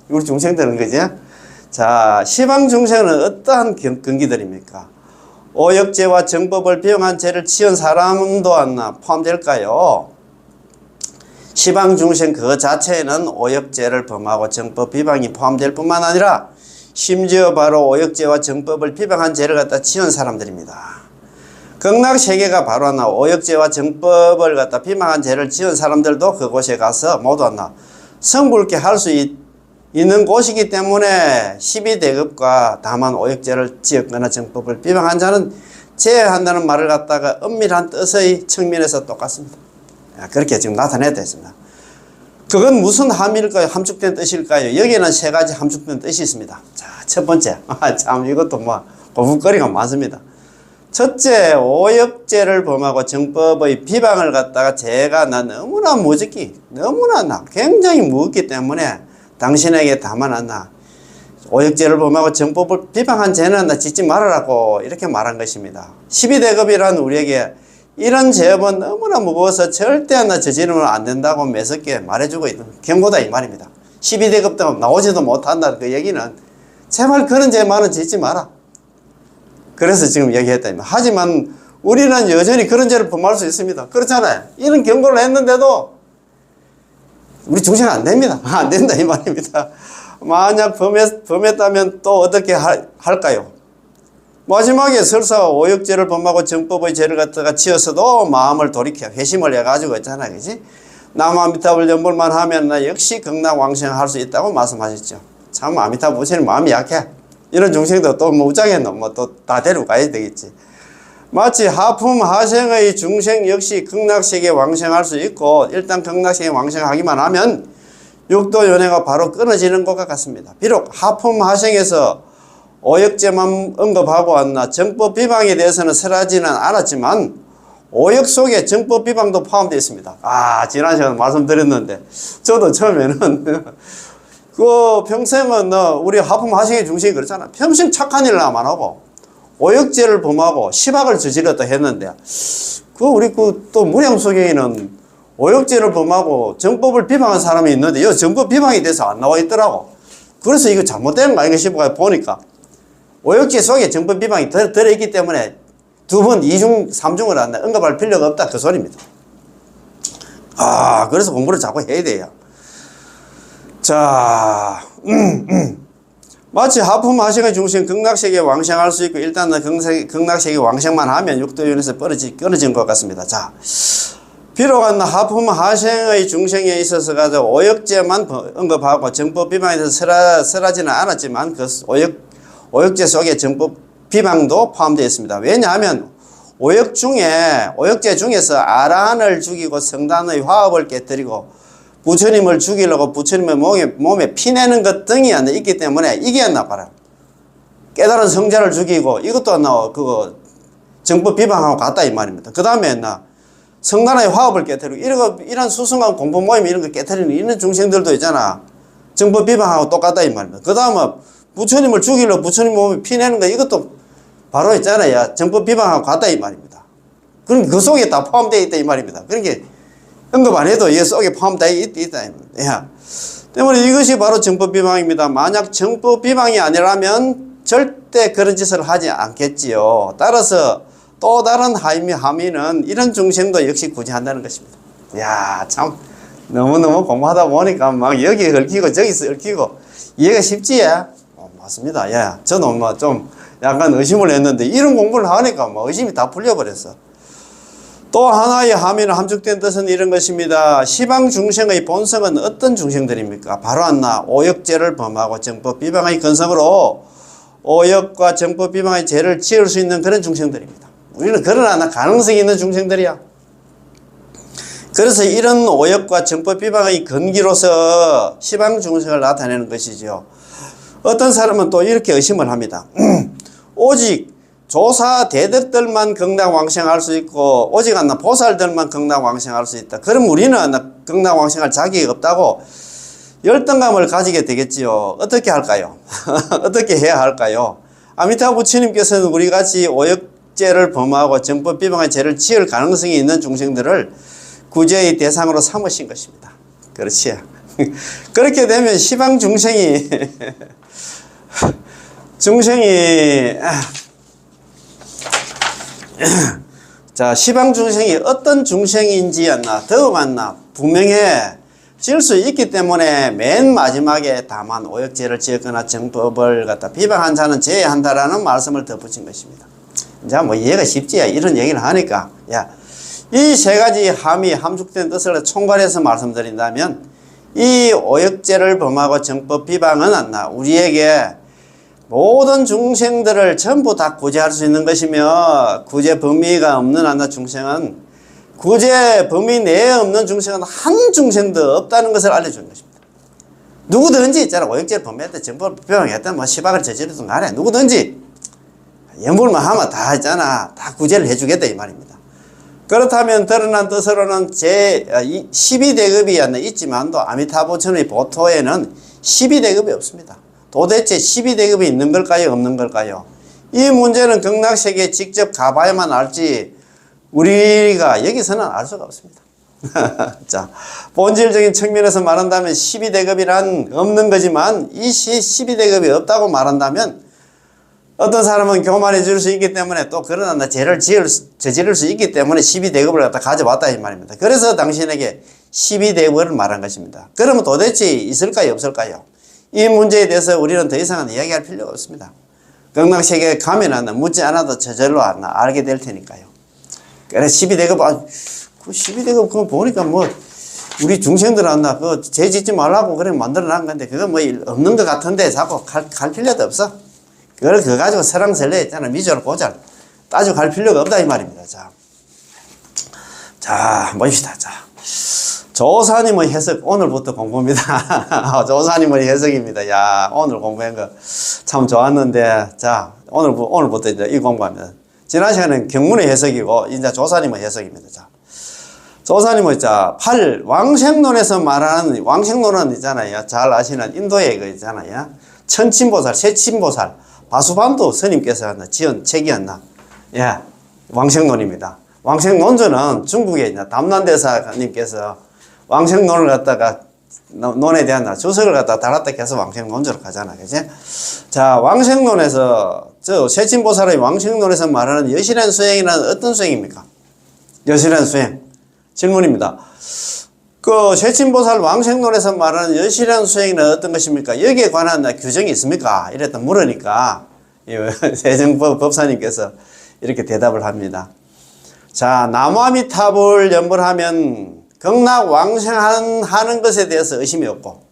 우리 중생들은 그지? 자, 시방 중생은 어떠한 근기들입니까? 오역죄와 정법을 비방한 죄를 지은 사람도 포함될까요? 시방 중생 그 자체에는 오역죄를 범하고 정법 비방이 포함될 뿐만 아니라 심지어 바로 오역죄와 정법을 비방한 죄를 갖다 지은 사람들입니다. 극락세계가 바로 오역죄와 정법을 갖다 비방한 죄를 지은 사람들도 그곳에 가서 모두 성불케 할 수 있는 곳이기 때문에 12대급과 다만 오역죄를 지었거나 정법을 비방한 자는 제외한다는 말을 갖다가 엄밀한 뜻의 측면에서 똑같습니다. 그렇게 지금 나타내야 있습니다. 그건 무슨 함일까요? 함축된 뜻일까요? 여기에는 세 가지 함축된 뜻이 있습니다. 자, 첫 번째. 참, 이것도 고불거리가 많습니다. 첫째, 오역죄를 범하고 정법의 비방을 갖다가 제가 너무나 무겁기, 너무나 굉장히 무겁기 때문에 당신에게 다만한다. 오역죄를 범하고 정법을 비방한 죄는 짓지 말아라고 이렇게 말한 것입니다. 12대급이란 우리에게 이런 죄업은 너무나 무거워서 절대 저지르면 안 된다고 매섭게 말해주고 있는 경고다 이 말입니다. 12대급도 나오지도 못한다 그 얘기는 제발 그런 죄만은 짓지 마라. 그래서 지금 얘기했다. 하지만 우리는 여전히 그런 죄를 범할 수 있습니다. 그렇잖아요. 이런 경고를 했는데도 우리 중생은 안 됩니다. 안 된다 이 말입니다. 만약 범했다면 또 어떻게 할까요? 마지막에 설사 오역죄를 범하고 정법의 죄를 갖다가 지었어도 마음을 돌이켜 회심을 해가지고 있잖아요. 그지? 남아미타불 연불만 하면 역시 극락왕생할 수 있다고 말씀하셨죠. 참 아미타불 부처님 마음이 약해. 이런 중생도 또 우장에 또 다 데려가야 되겠지. 마치 하품 하생의 중생 역시 극락세계 왕생할 수 있고 일단 극락세계 왕생하기만 하면 육도 연회가 바로 끊어지는 것과 같습니다. 비록 하품 하생에서 오역죄만 언급하고 정법 비방에 대해서는 설하지는 않았지만 오역 속에 정법 비방도 포함되어 있습니다. 지난 시간에 말씀드렸는데 저도 처음에는 평생은 우리 하품 하생의 중심이 그렇잖아. 평생 착한 일을 안 하고 오역죄를 범하고 시박을 저질렀다 했는데 우리 또 무량소경에는 오역죄를 범하고 정법을 비방한 사람이 있는데 이 정법 비방에 대해서 안 나와 있더라고. 그래서 이거 잘못된 거 아닌가 싶어 보니까 오역죄 속에 정법 비방이 들어있기 때문에 2번, 2중, 3중을 언급할 필요가 없다 그 소리입니다. 그래서 공부를 자꾸 해야 돼요. 자, 마치 하품 하생의 중심 극락세계에 왕생할 수 있고 일단은 극락세계 왕생만 하면 육도윤에서 끊어진 것 같습니다. 자, 비록 하품 하생의 중생에 있어서 오역죄만 언급하고 정법 비방에 대해서 설하지는 않았지만 그 오역죄 속에 정법 비방도 포함되어 있습니다. 왜냐하면 오역죄 중에서 아라한을 죽이고 성단의 화합을 깨뜨리고 부처님을 죽이려고 부처님의 몸에 피내는 것 등이 있기 때문에 이게 봐라. 깨달은 성자를 죽이고 이것도 정법 비방하고 같다 이 말입니다. 그 다음에 성단의 화합을 깨뜨리고 이런 수승한 공부 모임 이런 거 깨뜨리는 이런 중생들도 있잖아. 정법 비방하고 똑같다 이 말입니다. 그 다음에 부처님을 죽이려고 부처님 몸에 피내는 거 이것도 바로 있잖아요. 정법 비방하고 같다 이 말입니다. 그럼 그 속에 다 포함되어 있다 이 말입니다. 그러니까 언급 안 해도 이 속에 포함되어 있다. 때문에 이것이 바로 정법 비방입니다. 만약 정법 비방이 아니라면 절대 그런 짓을 하지 않겠지요. 따라서 또 다른 함의는 이런 중생도 역시 구제한다는 것입니다. 참 너무너무 공부하다 보니까 막 여기 얽히고 저기서 얽히고 이해가 쉽지? 맞습니다. 저도 좀 약간 의심을 했는데 이런 공부를 하니까 뭐 의심이 다 풀려버렸어. 또 하나의 함의는 함축된 뜻은 이런 것입니다. 시방 중생의 본성은 어떤 중생들입니까? 바로 안나 오역죄를 범하고 정법 비방의 근성으로 오역과 정법 비방의 죄를 지을 수 있는 그런 중생들입니다. 우리는 그러나 가능성이 있는 중생들이야. 그래서 이런 오역과 정법 비방의 근기로서 시방 중생을 나타내는 것이죠. 어떤 사람은 또 이렇게 의심을 합니다. 오직 조사 대덕들만 극락왕생할 수 있고 오직 안나 보살들만 극락왕생할 수 있다. 그럼 우리는 극락왕생할 자격이 없다고 열등감을 가지게 되겠지요. 어떻게 할까요? 어떻게 해야 할까요? 아미타 부처님께서는 우리같이 오역죄를 범하고 정법 비방의 죄를 지을 가능성이 있는 중생들을 구제의 대상으로 삼으신 것입니다. 그렇지. 그렇게 되면 시방 중생이 자, 시방 중생이 어떤 중생인지 더욱 분명해질 수 있기 때문에 맨 마지막에 다만 오역죄를 지었거나 정법을 갖다 비방한 자는 제외한다라는 말씀을 덧붙인 것입니다. 자, 뭐 이해가 쉽지. 이런 얘기를 하니까 이 세 가지 함축된 뜻을 총괄해서 말씀드린다면 이 오역죄를 범하고 정법 비방은 우리에게 모든 중생들을 전부 다 구제할 수 있는 것이며 구제 범위가 없는 중생은 구제 범위 내에 없는 중생은 한 중생도 없다는 것을 알려주는 것입니다. 누구든지 있잖아. 오역죄를 범했다 정법을 비방했다 뭐 시박을 저지르든 간에 누구든지 염불만 하면 다 있잖아. 다 구제를 해주겠다 이 말입니다. 그렇다면 드러난 뜻으로는 제 12대급이 있지만도 아미타부처의 보토에는 12대급이 없습니다. 도대체 12대급이 있는 걸까요? 없는 걸까요? 이 문제는 극락세계에 직접 가봐야만 알지 우리가 여기서는 알 수가 없습니다. 자, 본질적인 측면에서 말한다면 12대급이란 없는 거지만 이 12대급이 없다고 말한다면 어떤 사람은 교만해 줄 수 있기 때문에 또 그러나 죄를 저지를 수 있기 때문에 12대급을 갖다 가져왔다 이 말입니다. 그래서 당신에게 12대급을 말한 것입니다. 그러면 도대체 있을까요? 없을까요? 이 문제에 대해서 우리는 더 이상은 이야기할 필요가 없습니다. 극락세계에 가면 묻지 않아도 저절로 알게 될 테니까요. 그래서 12대급, 그 12대급 그거 보니까 뭐 우리 중생들 그 죄 짓지 말라고 그래 만들어 놨는 건데 그거 뭐 없는 것 같은데 자꾸 갈 필요도 없어. 그걸 그거 가지고 설랑설레 있잖아. 미절 고절 따지고 갈 필요가 없다 이 말입니다. 자 봅시다. 자, 조사님의 해석 오늘부터 공부입니다. 조사님의 해석입니다. 야, 오늘 공부한 거 참 좋았는데 자 오늘부터 이제 이 공부합니다. 지난 시간에는 경문의 해석이고 이제 조사님의 해석입니다. 자, 조사님의 8 왕생론에서 말하는 왕생론은 있잖아요. 잘 아시는 인도의 거 있잖아요. 천친보살, 세친보살, 바수반도 스님께서 지은 책이었나? 예, 왕생론입니다. 왕생론조는 중국의 담난대사님께서 왕생론을 갖다가 논에 대한 주석을 갖다가 달았다 해서 왕생론조로 가잖아. 그지? 자, 왕생론에서 세친보살의 왕생론에서 말하는 여실한 수행이란 어떤 수행입니까? 여실한 수행. 질문입니다. 그 세친보살 왕생론에서 말하는 여실한 수행은 어떤 것입니까? 여기에 관한 규정이 있습니까? 이랬다 물으니까 세정법 법사님께서 이렇게 대답을 합니다. 자, 나무아미탑을 연불하면 극락 왕생하는 것에 대해서 의심이 없고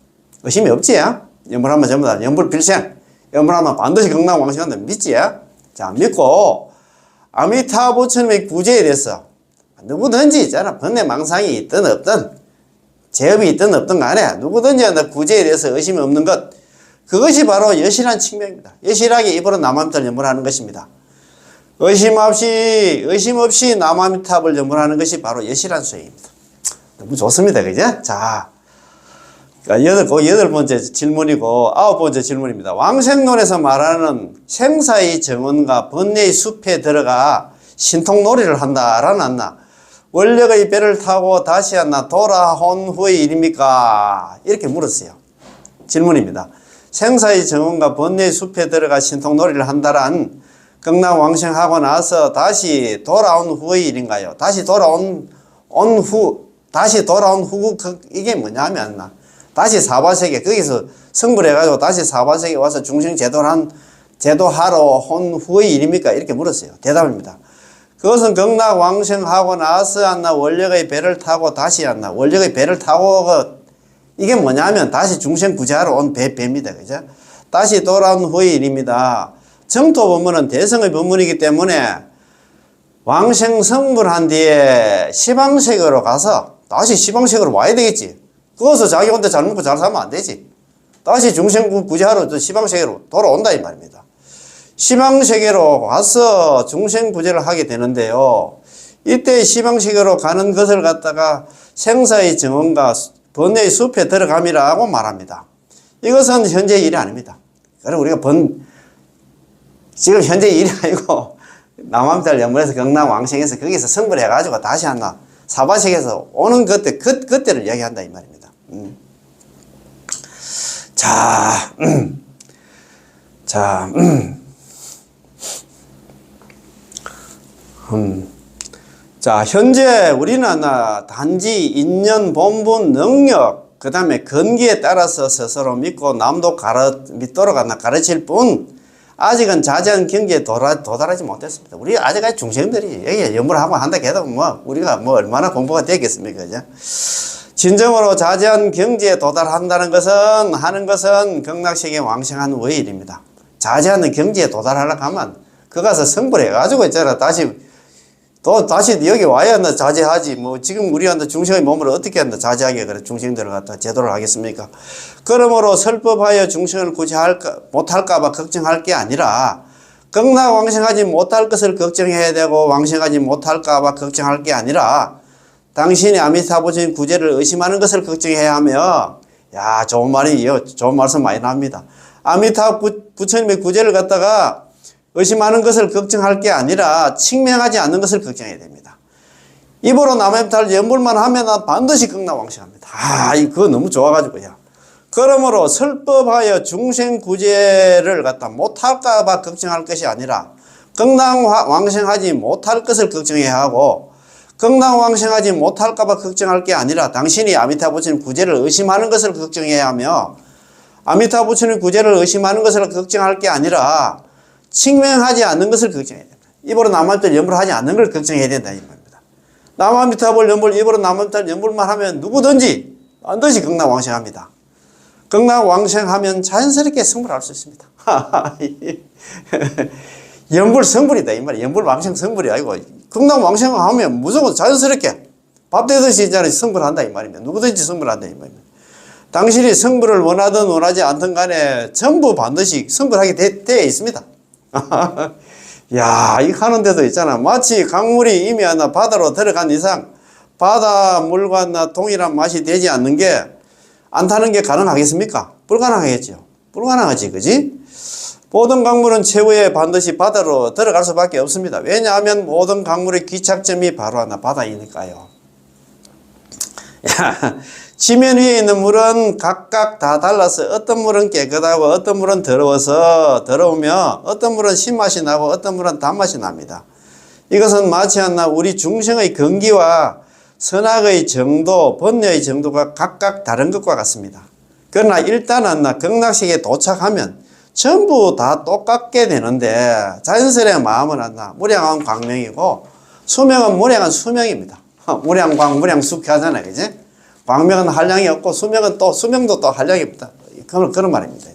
의심이 없지? 연불하면 전부 다 연불필생 연불하면 반드시 극락 왕생한다 믿지? 자, 믿고 아미타 부처님의 구제에 대해서 누구든지 있잖아. 번뇌 망상이 있든 없든 제업이 있든 없든 간에 누구든지 구제에 대해서 의심이 없는 것, 그것이 바로 여실한 측면입니다. 여실하게 입으로 나무아미탑을 연불하는 것입니다. 의심 없이 나무아미탑을 연불하는 것이 바로 여실한 수행입니다. 너무 좋습니다. 그죠? 자, 여덟 번째 질문이고 9번째 질문입니다. 왕생론에서 말하는 생사의 정원과 번뇌의 숲에 들어가 신통놀이를 한다라는 원력의 배를 타고 다시 돌아온 후의 일입니까? 이렇게 물었어요. 질문입니다. 생사의 정원과 번뇌의 숲에 들어가 신통놀이를 한다란 극락왕생하고 나서 다시 돌아온 후의 일인가요? 다시 돌아온 후 이게 뭐냐면 다시 사바세계 거기서 성불해가지고 다시 사바세계 와서 중생 제도를 한 제도하러 온 후의 일입니까? 이렇게 물었어요. 대답입니다. 그것은 극락왕생하고 나서 안나 원력의 배를 타고 다시 안나 원력의 배를 타고 이게 뭐냐면 다시 중생구제하러 온 배입니다. 그죠? 다시 돌아온 후의 일입니다. 정토 법문은 대성의 법문이기 때문에 왕생 성불한 뒤에 시방sek으로 가서 다시 시방sek으로 와야 되겠지. 그것을 자기 혼자 잘 먹고 잘 살면 안 되지. 다시 중생구제하러 시방세계로 돌아온다 이 말입니다. 시방세계로 와서 중생구제를 하게 되는데요. 이때 시방세계로 가는 것을 갖다가 생사의 정원과 번뇌의 숲에 들어감이라고 말합니다. 이것은 현재 일이 아닙니다. 그럼 우리가 지금 현재 일이 아니고 남암달 연물에서 경남왕생에서 거기서 성불해가지고 다시 한나 사바sek에서 오는 그때를 이야기한다 이 말입니다. 자, 현재 우리는 단지 인연, 본분, 능력, 그 다음에 건기에 따라서 스스로 믿고 남도 믿도록 가르칠 뿐, 아직은 자제한 경지에 도달하지 못했습니다. 우리 아직까지 중생들이 여기 연불하고 한다 해도 우리가 얼마나 공부가 되겠습니까? 그죠? 진정으로 자제한 경지에 도달한다는 것은, 하는 것은 극락세계 왕생한 외일입니다. 자제하는 경지에 도달하려고 하면, 그 가서 성불해가지고 있잖아. 다시 여기 와야 한다 자제하지. 지금 우리한테 중생의 몸을 어떻게 한다 자제하게 그래 중생들을 갖다 제도를 하겠습니까? 그러므로 설법하여 중생을 못할까봐 걱정할 게 아니라, 극락 왕생하지 못할 것을 걱정해야 되고, 왕생하지 못할까봐 걱정할 게 아니라, 당신이 아미타부처님 구제를 의심하는 것을 걱정해야 하며, 야, 좋은 말이에요. 좋은 말씀 많이 나옵니다. 아미타 부처님의 구제를 갖다가 의심하는 것을 걱정할 게 아니라 칭명하지 않는 것을 걱정해야 됩니다. 입으로 남의 탈 연불만 하면 반드시 극락왕생합니다. 그거 너무 좋아가지고요. 그러므로 설법하여 중생 구제를 갖다 못할까봐 걱정할 것이 아니라 극락왕생하지 못할 것을 걱정해야 하고, 극락왕생하지 못할까봐 걱정할 게 아니라 당신이 아미타 부처님 구제를 의심하는 것을 걱정해야 하며, 아미타 부처님 구제를 의심하는 것을 걱정할 게 아니라 칭명하지 않는 것을 걱정해야 됩니다. 입으로 남아미타를 연불하지 않는 걸 걱정해야 된다 이 말입니다. 남아미타를 연불, 입으로 남아미타를 연불만 하면 누구든지 반드시 극락왕생합니다. 극락왕생하면 자연스럽게 성불할 수 있습니다. 연불 성불이다 이 말이야. 연불 왕생 성불이 아니고 극락왕생하면 무조건 자연스럽게 밥 되듯이 이제 성불한다 이 말입니다. 누구든지 성불한다 이 말입니다. 당신이 성불을 원하든 원하지 않든 간에 전부 반드시 성불하게 되어 있습니다. 야, 이 하는데도 있잖아. 마치 강물이 이미 바다로 들어간 이상 바다 물과 동일한 맛이 되지 않는 게, 안 타는 게 가능하겠습니까? 불가능하겠죠. 불가능하지, 그지? 모든 강물은 최후에 반드시 바다로 들어갈 수밖에 없습니다. 왜냐하면 모든 강물의 귀착점이 바로 바다이니까요. 야, 지면 위에 있는 물은 각각 다 달라서 어떤 물은 깨끗하고 어떤 물은 더러우며 어떤 물은 신맛이 나고 어떤 물은 단맛이 납니다. 이것은 마치 우리 중생의 건기와 선악의 정도, 번뇌의 정도가 각각 다른 것과 같습니다. 그러나 일단은 극락세계에 도착하면 전부 다 똑같게 되는데, 자연스레 마음은 무량한 광명이고 수명은 무량한 수명입니다. 무량광, 무량숙 하잖아요. 그지? 광명은 한량이 없고 수명도 또 한량입니다. 그런 말입니다.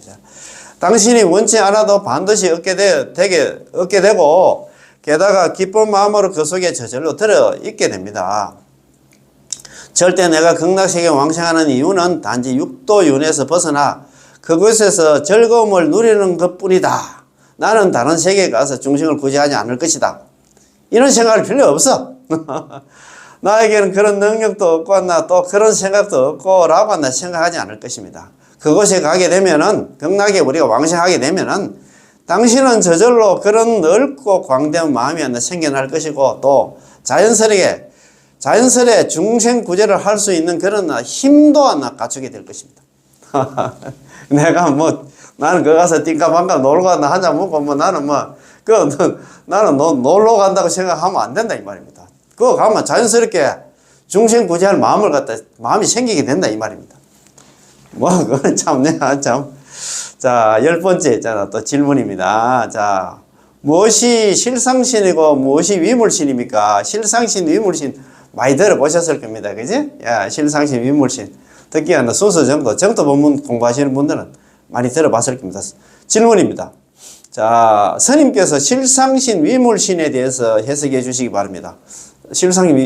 당신이 원치 않아도 반드시 얻게 되고, 게다가 기쁜 마음으로 그 속에 저절로 들어 있게 됩니다. 절대 내가 극락세계 왕생하는 이유는 단지 육도윤에서 벗어나 그곳에서 즐거움을 누리는 것뿐이다. 나는 다른 세계에 가서 중생을 구제하지 않을 것이다. 이런 생각이 필요 없어. 나에게는 그런 능력도 없고 또 그런 생각도 없고 라고 생각하지 않을 것입니다. 그곳에 가게 되면은, 극락에 우리가 왕생하게 되면은 당신은 저절로 그런 넓고 광대한 마음이 생겨날 것이고, 또 자연스레 중생 구제를 할 수 있는 그런 힘도 갖추게 될 것입니다. 내가 나는 거 가서 띵까방까 놀고 한잔 먹고 나는 놀러 간다고 생각하면 안 된다 이 말입니다. 그거 가면 자연스럽게 중생 구제할 마음이 생기게 된다 이 말입니다. 그건 참 내가 참 자, 10번째 있잖아. 또 질문입니다. 자, 무엇이 실상신이고 무엇이 위물신입니까? 실상신, 위물신 많이 들어보셨을 겁니다. 그지? 야, 실상신, 위물신. 특히나 순서 정도 본문 공부하시는 분들은 많이 들어봤을 겁니다. 질문입니다. 자, 스님께서 실상신, 위물신에 대해서 해석해 주시기 바랍니다. 실상신,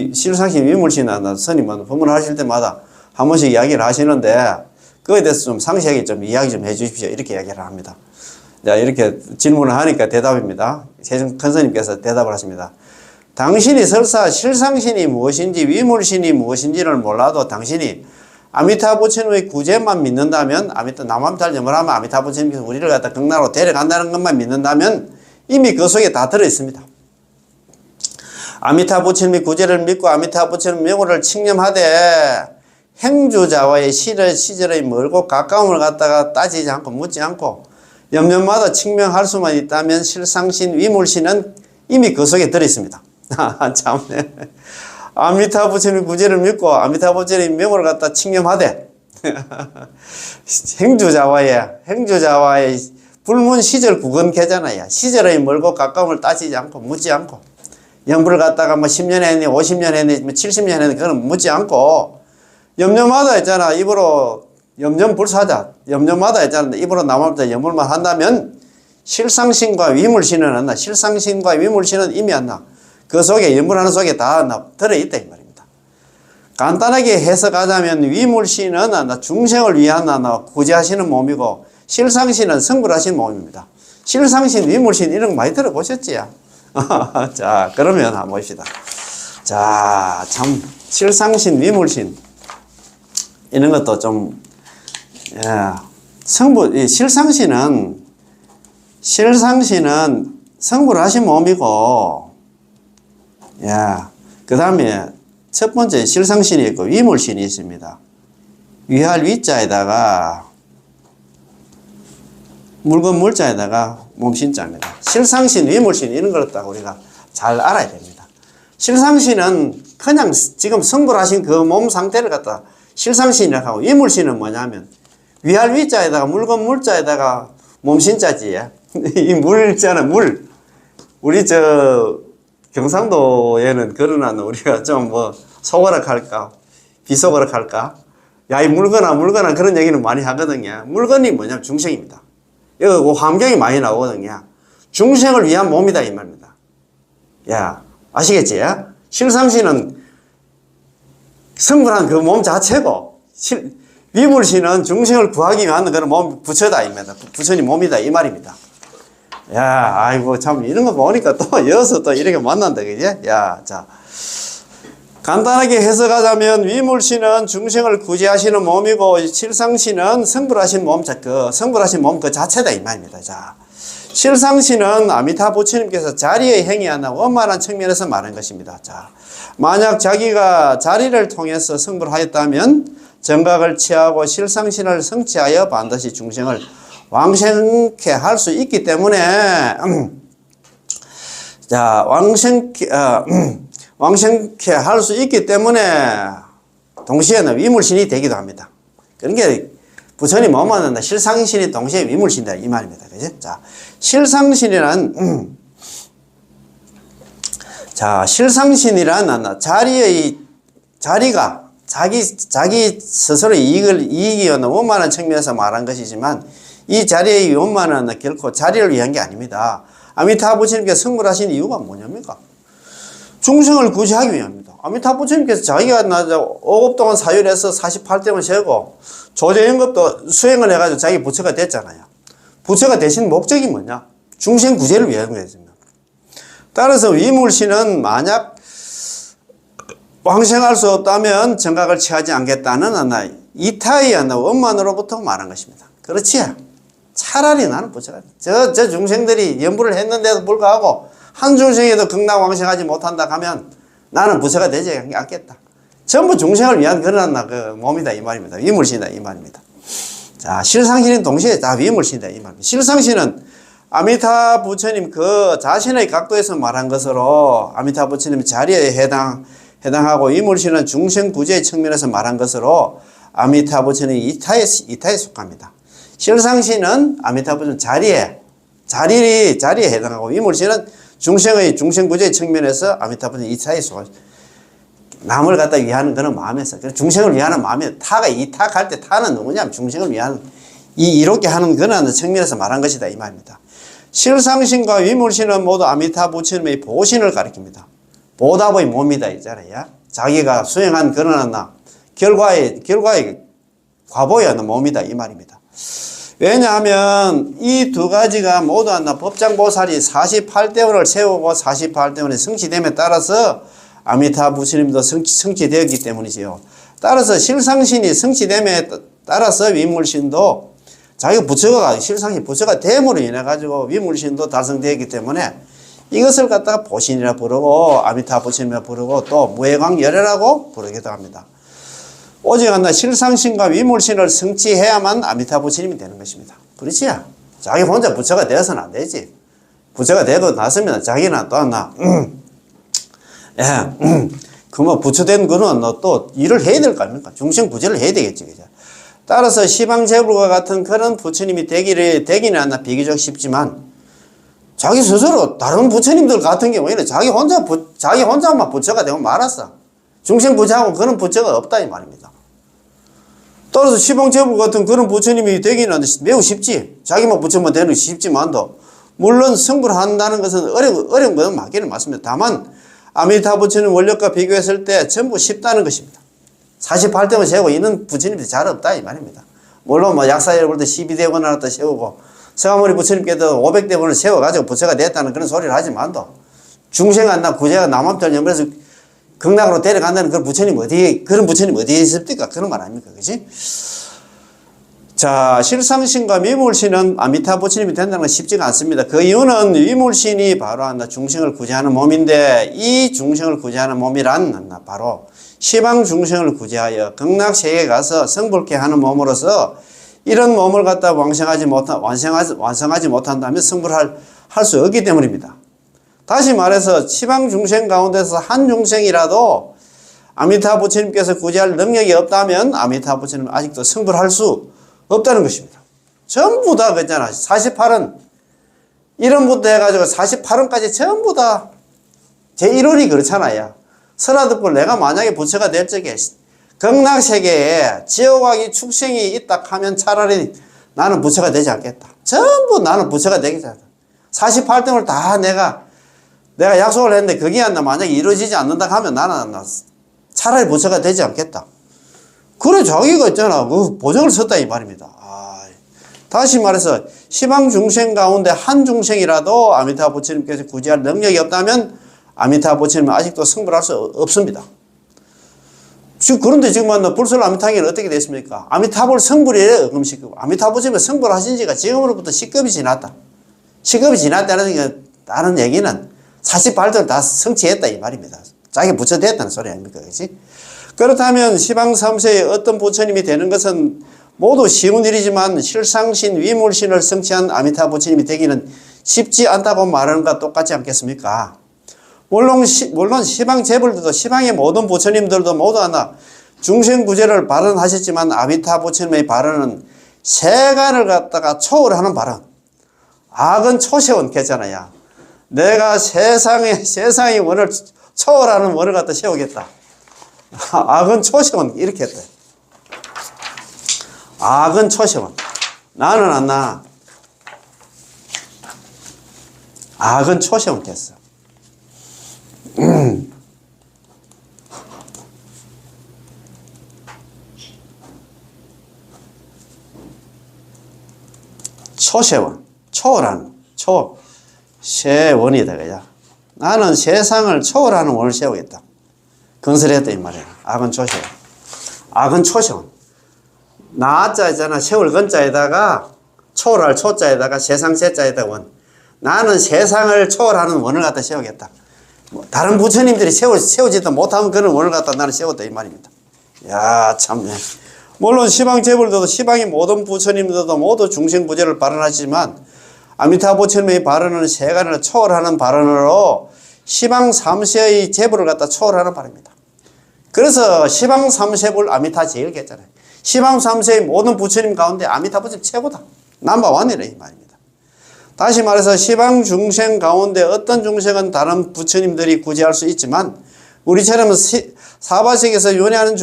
위물신은 스님은 법문을 하실 때마다 한 번씩 이야기를 하시는데, 그거에 대해서 좀 상세하게 좀 이야기 좀 해 주십시오. 이렇게 이야기를 합니다. 자, 이렇게 질문을 하니까 대답입니다. 세종 큰 스님께서 대답을 하십니다. 당신이 설사 실상신이 무엇인지 위물신이 무엇인지를 몰라도 당신이 아미타 부처님의 구제만 믿는다면, 남암탈 염을 하면 아미타 부처님께서 우리를 갖다 극락으로 데려간다는 것만 믿는다면 이미 그 속에 다 들어있습니다. 아미타 부처님의 구제를 믿고 아미타 부처님 명호를 칭념하되 행주자와의 시절의 멀고 가까움을 갖다가 따지지 않고 묻지 않고 염려마다 칭명할 수만 있다면 실상신, 위물신은 이미 그 속에 들어있습니다. 참네. 아미타 부처님 구제를 믿고 아미타 부처님 명호를 갖다 칭념하되 행주자와의 불문 시절 구건계잖아요. 시절의 멀고 가까움을 따지지 않고 묻지 않고 영불을 갖다가 뭐 10년 했니 50년 했니 70년 했니 그건 묻지 않고 염려마다 있잖아. 입으로 염전불사자 염려마다 있잖아. 입으로 남아부터 염불만 한다면 실상신과 위물신은 안 나. 실상신과 위물신은 이미 안 나. 그 속에 염불하는 속에 다 들어있다 이 말입니다. 간단하게 해석하자면 위물신은 중생을 위한 구제하시는 몸이고 실상신은 성불하시는 몸입니다. 실상신, 위물신 이런 거 많이 들어보셨지요? 자, 그러면 한번 봅시다. 자, 참 실상신, 위물신 이런 것도 좀 실상신은 성불을 하신 몸이고, 그 다음에 첫 번째 실상신이 있고 위물신이 있습니다. 위할 위자에다가 물건 물자에다가 몸신자입니다. 실상신, 위물신 이런 걸 딱 우리가 잘 알아야 됩니다. 실상신은 그냥 지금 성불하신 그 몸 상태를 갖다 실상신이라고 하고, 위물신은 뭐냐면 위할 위자에다가 물건 물자에다가 몸신자지. 이 물자는 물. 우리 경상도에는 그러나 우리가 좀 뭐 속어락 할까 비속어락 할까, 야 이 물거나 그런 얘기는 많이 하거든요. 물건이 뭐냐면 중생입니다. 여기 환경이 많이 나오거든요. 중생을 위한 몸이다 이 말입니다. 야, 아시겠지? 실상신은 성불한 그 몸 자체고, 위물신은 중생을 구하기 위한 그런 몸, 부처다 이 말입니다. 부처님 몸이다 이 말입니다. 야, 아이고 참 이런 거 보니까 또 여기서 또 이렇게 만난다 그지? 야, 자 간단하게 해석하자면 위물신은 중생을 구제하시는 몸이고 실상신은 성불하신 몸 그 자체다 이 말입니다. 자, 실상신은 아미타 부처님께서 자리의 행위하나 원만한 측면에서 말한 것입니다. 자, 만약 자기가 자리를 통해서 성불하였다면 정각을 취하고 실상신을 성취하여 반드시 중생을 왕생케 할 수 있기 때문에 자, 왕생케 할 수 있기 때문에 동시에는 위물신이 되기도 합니다. 그러니까 부처님 몸은 실상신이 동시에 위물신이다 이 말입니다. 그죠? 자, 실상신이란 실상신이란 자리가 자기 스스로의 이익이 원만한 측면에서 말한 것이지만 이 자리의 원만은 결코 자리를 위한 게 아닙니다. 아미타 부처님께서 성불하신 이유가 뭐냐입니까? 중생을 구제하기 위함입니다. 아미타 부처님께서 자기가 5급 동안 사유해서 48dem을 세고 조제연급도 수행을 해가지고 자기 부처가 됐잖아요. 부처가 되신 목적이 뭐냐? 중생 구제를 위한 거였습니다. 따라서 위물신은 만약 왕생할 수 없다면 정각을 취하지 않겠다는 이타의 원만으로부터 말한 것입니다. 그렇지? 차라리 나는 부처가 저 중생들이 연부를 했는데도 불구하고 한 중생에도 극락 왕생하지 못한다 하면 나는 부처가 되지 않겠다. 전부 중생을 위한 그런 그 몸이다 이 말입니다. 위물신이다 이 말입니다. 자, 실상신은 동시에 다 위물신이다 이 말입니다. 실상신은 아미타 부처님 그 자신의 각도에서 말한 것으로 아미타 부처님 자리에 해당하고, 위물신은 중생 구제의 측면에서 말한 것으로 아미타 부처님 이타에 속합니다. 실상신은 아미타 부처님 자리에 해당하고, 위물신은 중생구조의 측면에서 아미타 부처님 이차의 소, 남을 갖다 위하는 그런 마음에서, 중생을 위하는 마음에, 타가 이탁할 때 타는 누구냐면 중생을 위하는, 이롭게 하는 그런 측면에서 말한 것이다, 이 말입니다. 실상신과 위물신은 모두 아미타 부처님의 보신을 가리킵니다. 보답의 몸이다, 있잖아요. 자기가 수행한 그런 결과의 과보의 몸이다, 이 말입니다. 왜냐하면 이 두 가지가 모두 법장보살이 48대원을 세우고 48대원의 성취됨에 따라서 아미타 부처님도 성취되었기 때문이지요. 따라서 실상신이 성취됨에 따라서 위물신도 자기가 부처가, 실상신 부처가 됨으로 인해 가지고 위물신도 달성되었기 때문에 이것을 갖다가 보신이라 부르고 아미타 부처님이라 부르고 또 무해광열애라고 부르기도 합니다. 오직 실상신과 위물신을 성취해야만 아미타 부처님이 되는 것입니다. 그렇지? 자기 혼자 부처가 되어서는 안 되지. 부처가 되고 났으면 자기는 또 부처 된 그는 또 일을 해야 될 거 아닙니까? 중생 부처를 해야 되겠지, 그죠? 따라서 시방제불과 같은 그런 부처님이 되기는 비교적 쉽지만, 자기 스스로 다른 부처님들 같은 경우에는 자기 혼자만 부처가 되고 말았어. 중생 부처하고 그런 부처가 없다, 이 말입니다. 따라서 시방제불 같은 그런 부처님이 되기는 매우 쉽지. 자기만 부처만 되는 게 쉽지만도, 물론 성불을 한다는 것은 어려운 것은 맞기는 맞습니다. 다만 아미타 부처님 원력과 비교했을 때 전부 쉽다는 것입니다. 48대원 세우고 있는 부처님들이 잘 없다, 이 말입니다. 물론 약사여러분들 12대원을 갖다 세우고 서가모니 부처님께도 500대원을 세워가지고 부처가 됐다는 그런 소리를 하지만도, 중생한 구제가 남한tel 연불에서 극락으로 데려간다는 그런 부처님 어디에 있습니까? 그런 말 아닙니까? 그지? 자, 실상신과 위물신은 아미타 부처님이 된다는 건 쉽지가 않습니다. 그 이유는 위물신이 바로 중생을 구제하는 몸인데, 이 중생을 구제하는 몸이란 바로 시방 중생을 구제하여 극락세계에 가서 성불케 하는 몸으로서, 이런 몸을 갖다 완성하지 못한다면 성불할 수 없기 때문입니다. 다시 말해서 시방 중생 가운데서 한 중생이라도 아미타 부처님께서 구제할 능력이 없다면 아미타 부처님은 아직도 성불할 수 없다는 것입니다. 전부 다 그랬잖아. 48은 1원부터 해가지고 48원까지 전부 다 제1원이 그렇잖아요. 설화듣고 내가 만약에 부처가 될 적에 극락세계에 지옥하기 축생이 있다 하면 차라리 나는 부처가 되지 않겠다. 전부 나는 부처가 되겠다. 48등을 다 내가 약속을 했는데 그게 만약에 이루어지지 않는다 하면 나는 차라리 부처가 되지 않겠다. 그래, 자기가 있잖아. 그 보정을 썼다, 이 말입니다. 다시 말해서 시방 중생 가운데 한 중생이라도 아미타 부처님께서 구제할 능력이 없다면 아미타 부처님은 아직도 성불할 수 없습니다. 그런데 지금 불설 아미타기는 어떻게 됐습니까? 아미타불 성불이래요. 그럼 시급. 아미타 부처님은 성불하신 지가 지금으로부터 10급이 지났다. 10급이 지났다는 얘기는 48도를 다 성취했다, 이 말입니다. 자기 부처 됐다는 소리 아닙니까? 그렇지? 그렇다면 시방 3세의 어떤 부처님이 되는 것은 모두 쉬운 일이지만 실상신, 위물신을 성취한 아미타 부처님이 되기는 쉽지 않다고 말하는 것과 똑같지 않겠습니까? 물론 시방 제불들도, 시방의 모든 부처님들도 모두 하나 중생구제를 발언하셨지만 아미타 부처님의 발언은 세간을 갖다가 초월하는 발언. 악은 초세원 했잖아요. 내가 세상의 원을 초월하는 원을 갖다 세우겠다. 악은 초세원 이렇게 했다. 악은 초세원. 나는 안 나. 악은 초세원 했어. 초세원, 초월하는, 세원이다, 그죠? 나는 세상을 초월하는 원을 세우겠다. 건설했다, 이 말이야. 악은 초세원. 악은 초세원. 나자 있잖아. 세월 건자에다가, 초월할 초자에다가, 세상 세자에다가 원. 나는 세상을 초월하는 원을 갖다 세우겠다. 다른 부처님들이 세우지도 못하는 그런 원을 갖다 나는 세웠다, 이 말입니다. 야, 참. 물론 시방 제불들도, 시방의 모든 부처님들도 모두 중생구제를 발언하지만 아미타 부처님의 발언은 세간을 초월하는 발언으로 시방 3세의 제불을 갖다 초월하는 발언입니다. 그래서 시방 3세불 아미타 제일 했잖아요. 시방 3세의 모든 부처님 가운데 아미타 부처님 최고다. 넘버원이라 이 말입니다. 다시 말해서 시방 중생 가운데 어떤 중생은 다른 부처님들이 구제할 수 있지만 우리처럼 사바sek에서 윤회하는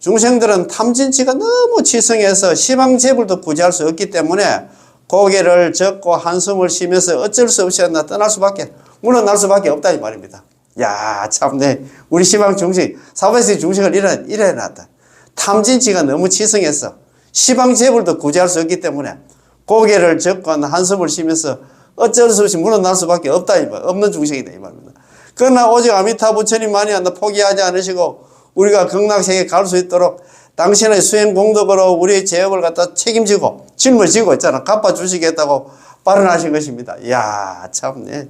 중생들은 탐진치가 너무 치성해서 시방 재불도 구제할 수 없기 때문에 고개를 젓고 한숨을 쉬면서 어쩔 수 없이 떠날 수밖에, 물러날 수밖에 없다 이 말입니다. 야, 참네. 우리 시방 중생, 사바세 중생을 일어났다. 탐진치가 너무 치성해서 시방 재불도 구제할 수 없기 때문에 고개를 젓고 한숨을 쉬면서 어쩔 수 없이 물러날 수밖에 없다 이 말, 없는 중생이다 이 말입니다. 그러나 오직 아미타 부처님만이 포기하지 않으시고 우리가 극락세계에 갈 수 있도록 당신의 수행 공덕으로 우리의 죄업을 갖다 책임지고 짊어지고 있잖아. 갚아주시겠다고 발언하신 것입니다. 이야, 참네.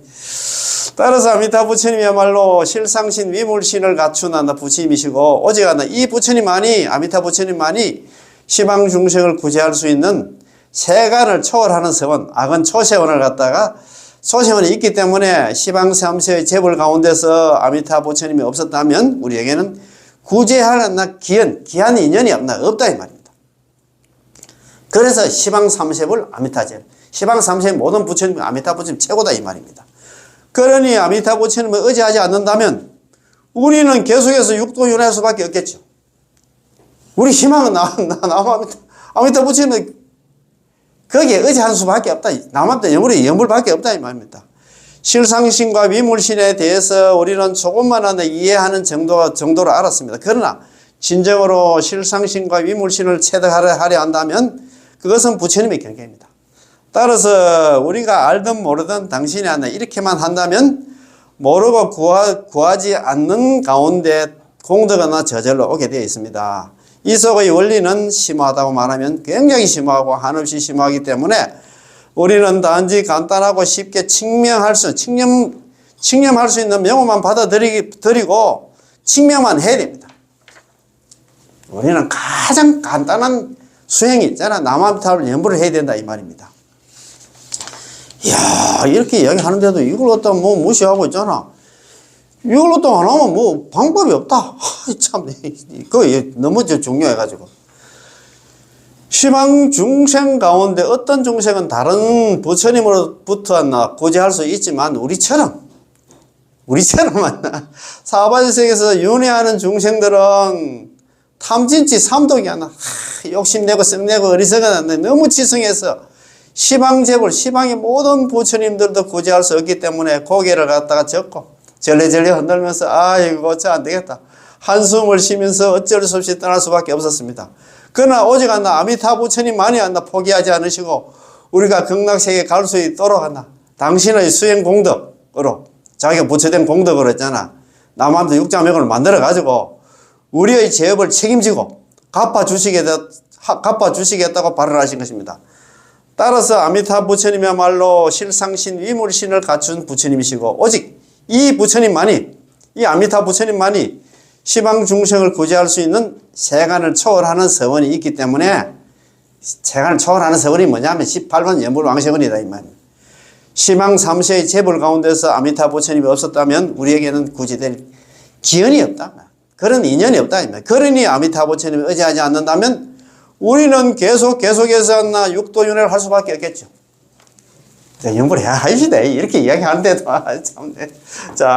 따라서 아미타 부처님이야말로 실상신 위물신을 갖춘 부처님이시고 오직 이 부처님만이, 아미타 부처님만이 시방 중생을 구제할 수 있는 세간을 초월하는 세원, 악은 초세원을 갖다가 소세원이 있기 때문에 시방 3세의 재벌 가운데서 아미타 부처님이 없었다면 우리에게는 구제할 기한 인연이 없다 이 말입니다. 그래서 시방 3세불 아미타 재벌, 시방 3세의 모든 부처님 아미타 부처님 최고다 이 말입니다. 그러니 아미타 부처님을 의지하지 않는다면 우리는 계속해서 육도윤회할 수밖에 없겠죠. 우리 희망은 아미타 부처님은 거기에 의지할 수밖에 없다. 남한테 영불밖에 없다 이 말입니다. 실상신과 위물신에 대해서 우리는 조금만 이해하는 정도로 알았습니다. 그러나 진정으로 실상신과 위물신을 체득하려 한다면 그것은 부처님의 경계입니다. 따라서 우리가 알든 모르든 당신이 이렇게만 한다면 모르고 구하지 않는 가운데 공덕은 저절로 오게 되어 있습니다. 이 속의 원리는 심오하다고 말하면 굉장히 심오하고 한없이 심오하기 때문에 우리는 단지 간단하고 쉽게 칭념할 수 있는 명호만 받아들이고 칭명만 해야 됩니다. 우리는 가장 간단한 수행이 있잖아. 남아미타를 연부를 해야 된다 이 말입니다. 이야, 이렇게 이야기하는데도 이걸 갖다 무시하고 있잖아. 이걸로 또 안 하면 방법이 없다. 참, 그거 너무 중요해가지고. 시방 중생 가운데 어떤 중생은 다른 부처님으로부터 구제할 수 있지만 우리처럼 사바세계에서 윤회하는 중생들은 탐진치 삼독이 욕심내고 썩내고 어리석은 너무 치성해서 시방재불, 시방의 모든 부처님들도 구제할 수 없기 때문에 고개를 갖다가 젓고 절레절레 흔들면서 아이고 저 안되겠다 한숨을 쉬면서 어쩔 수 없이 떠날 수밖에 없었습니다. 그러나 오직 아미타 부처님만이 포기하지 않으시고 우리가 극락세계에 갈 수 있도록 당신의 수행 공덕으로 자기가 부처된 공덕으로 했잖아. 남한테 육자명을 만들어 가지고 우리의 죄업을 책임지고 갚아주시겠다고 발언하신 것입니다. 따라서 아미타 부처님이야말로 실상신 위물신을 갖춘 부처님이시고 오직 이 부처님만이, 이 아미타 부처님만이 시방 중생을 구제할 수 있는 세간을 초월하는 서원이 있기 때문에 세간을 초월하는 서원이 뭐냐면 18번 연불왕세원이다 이 말입니다. 시방 3세의 재불 가운데서 아미타 부처님이 없었다면 우리에게는 구제될 기연이 없다. 그런 인연이 없다. 그러니 아미타 부처님을 의지하지 않는다면 우리는 계속해서 육도윤회를 할 수밖에 없겠죠. 연불 해야 하시대. 이렇게 이야기하는데도 참. 자.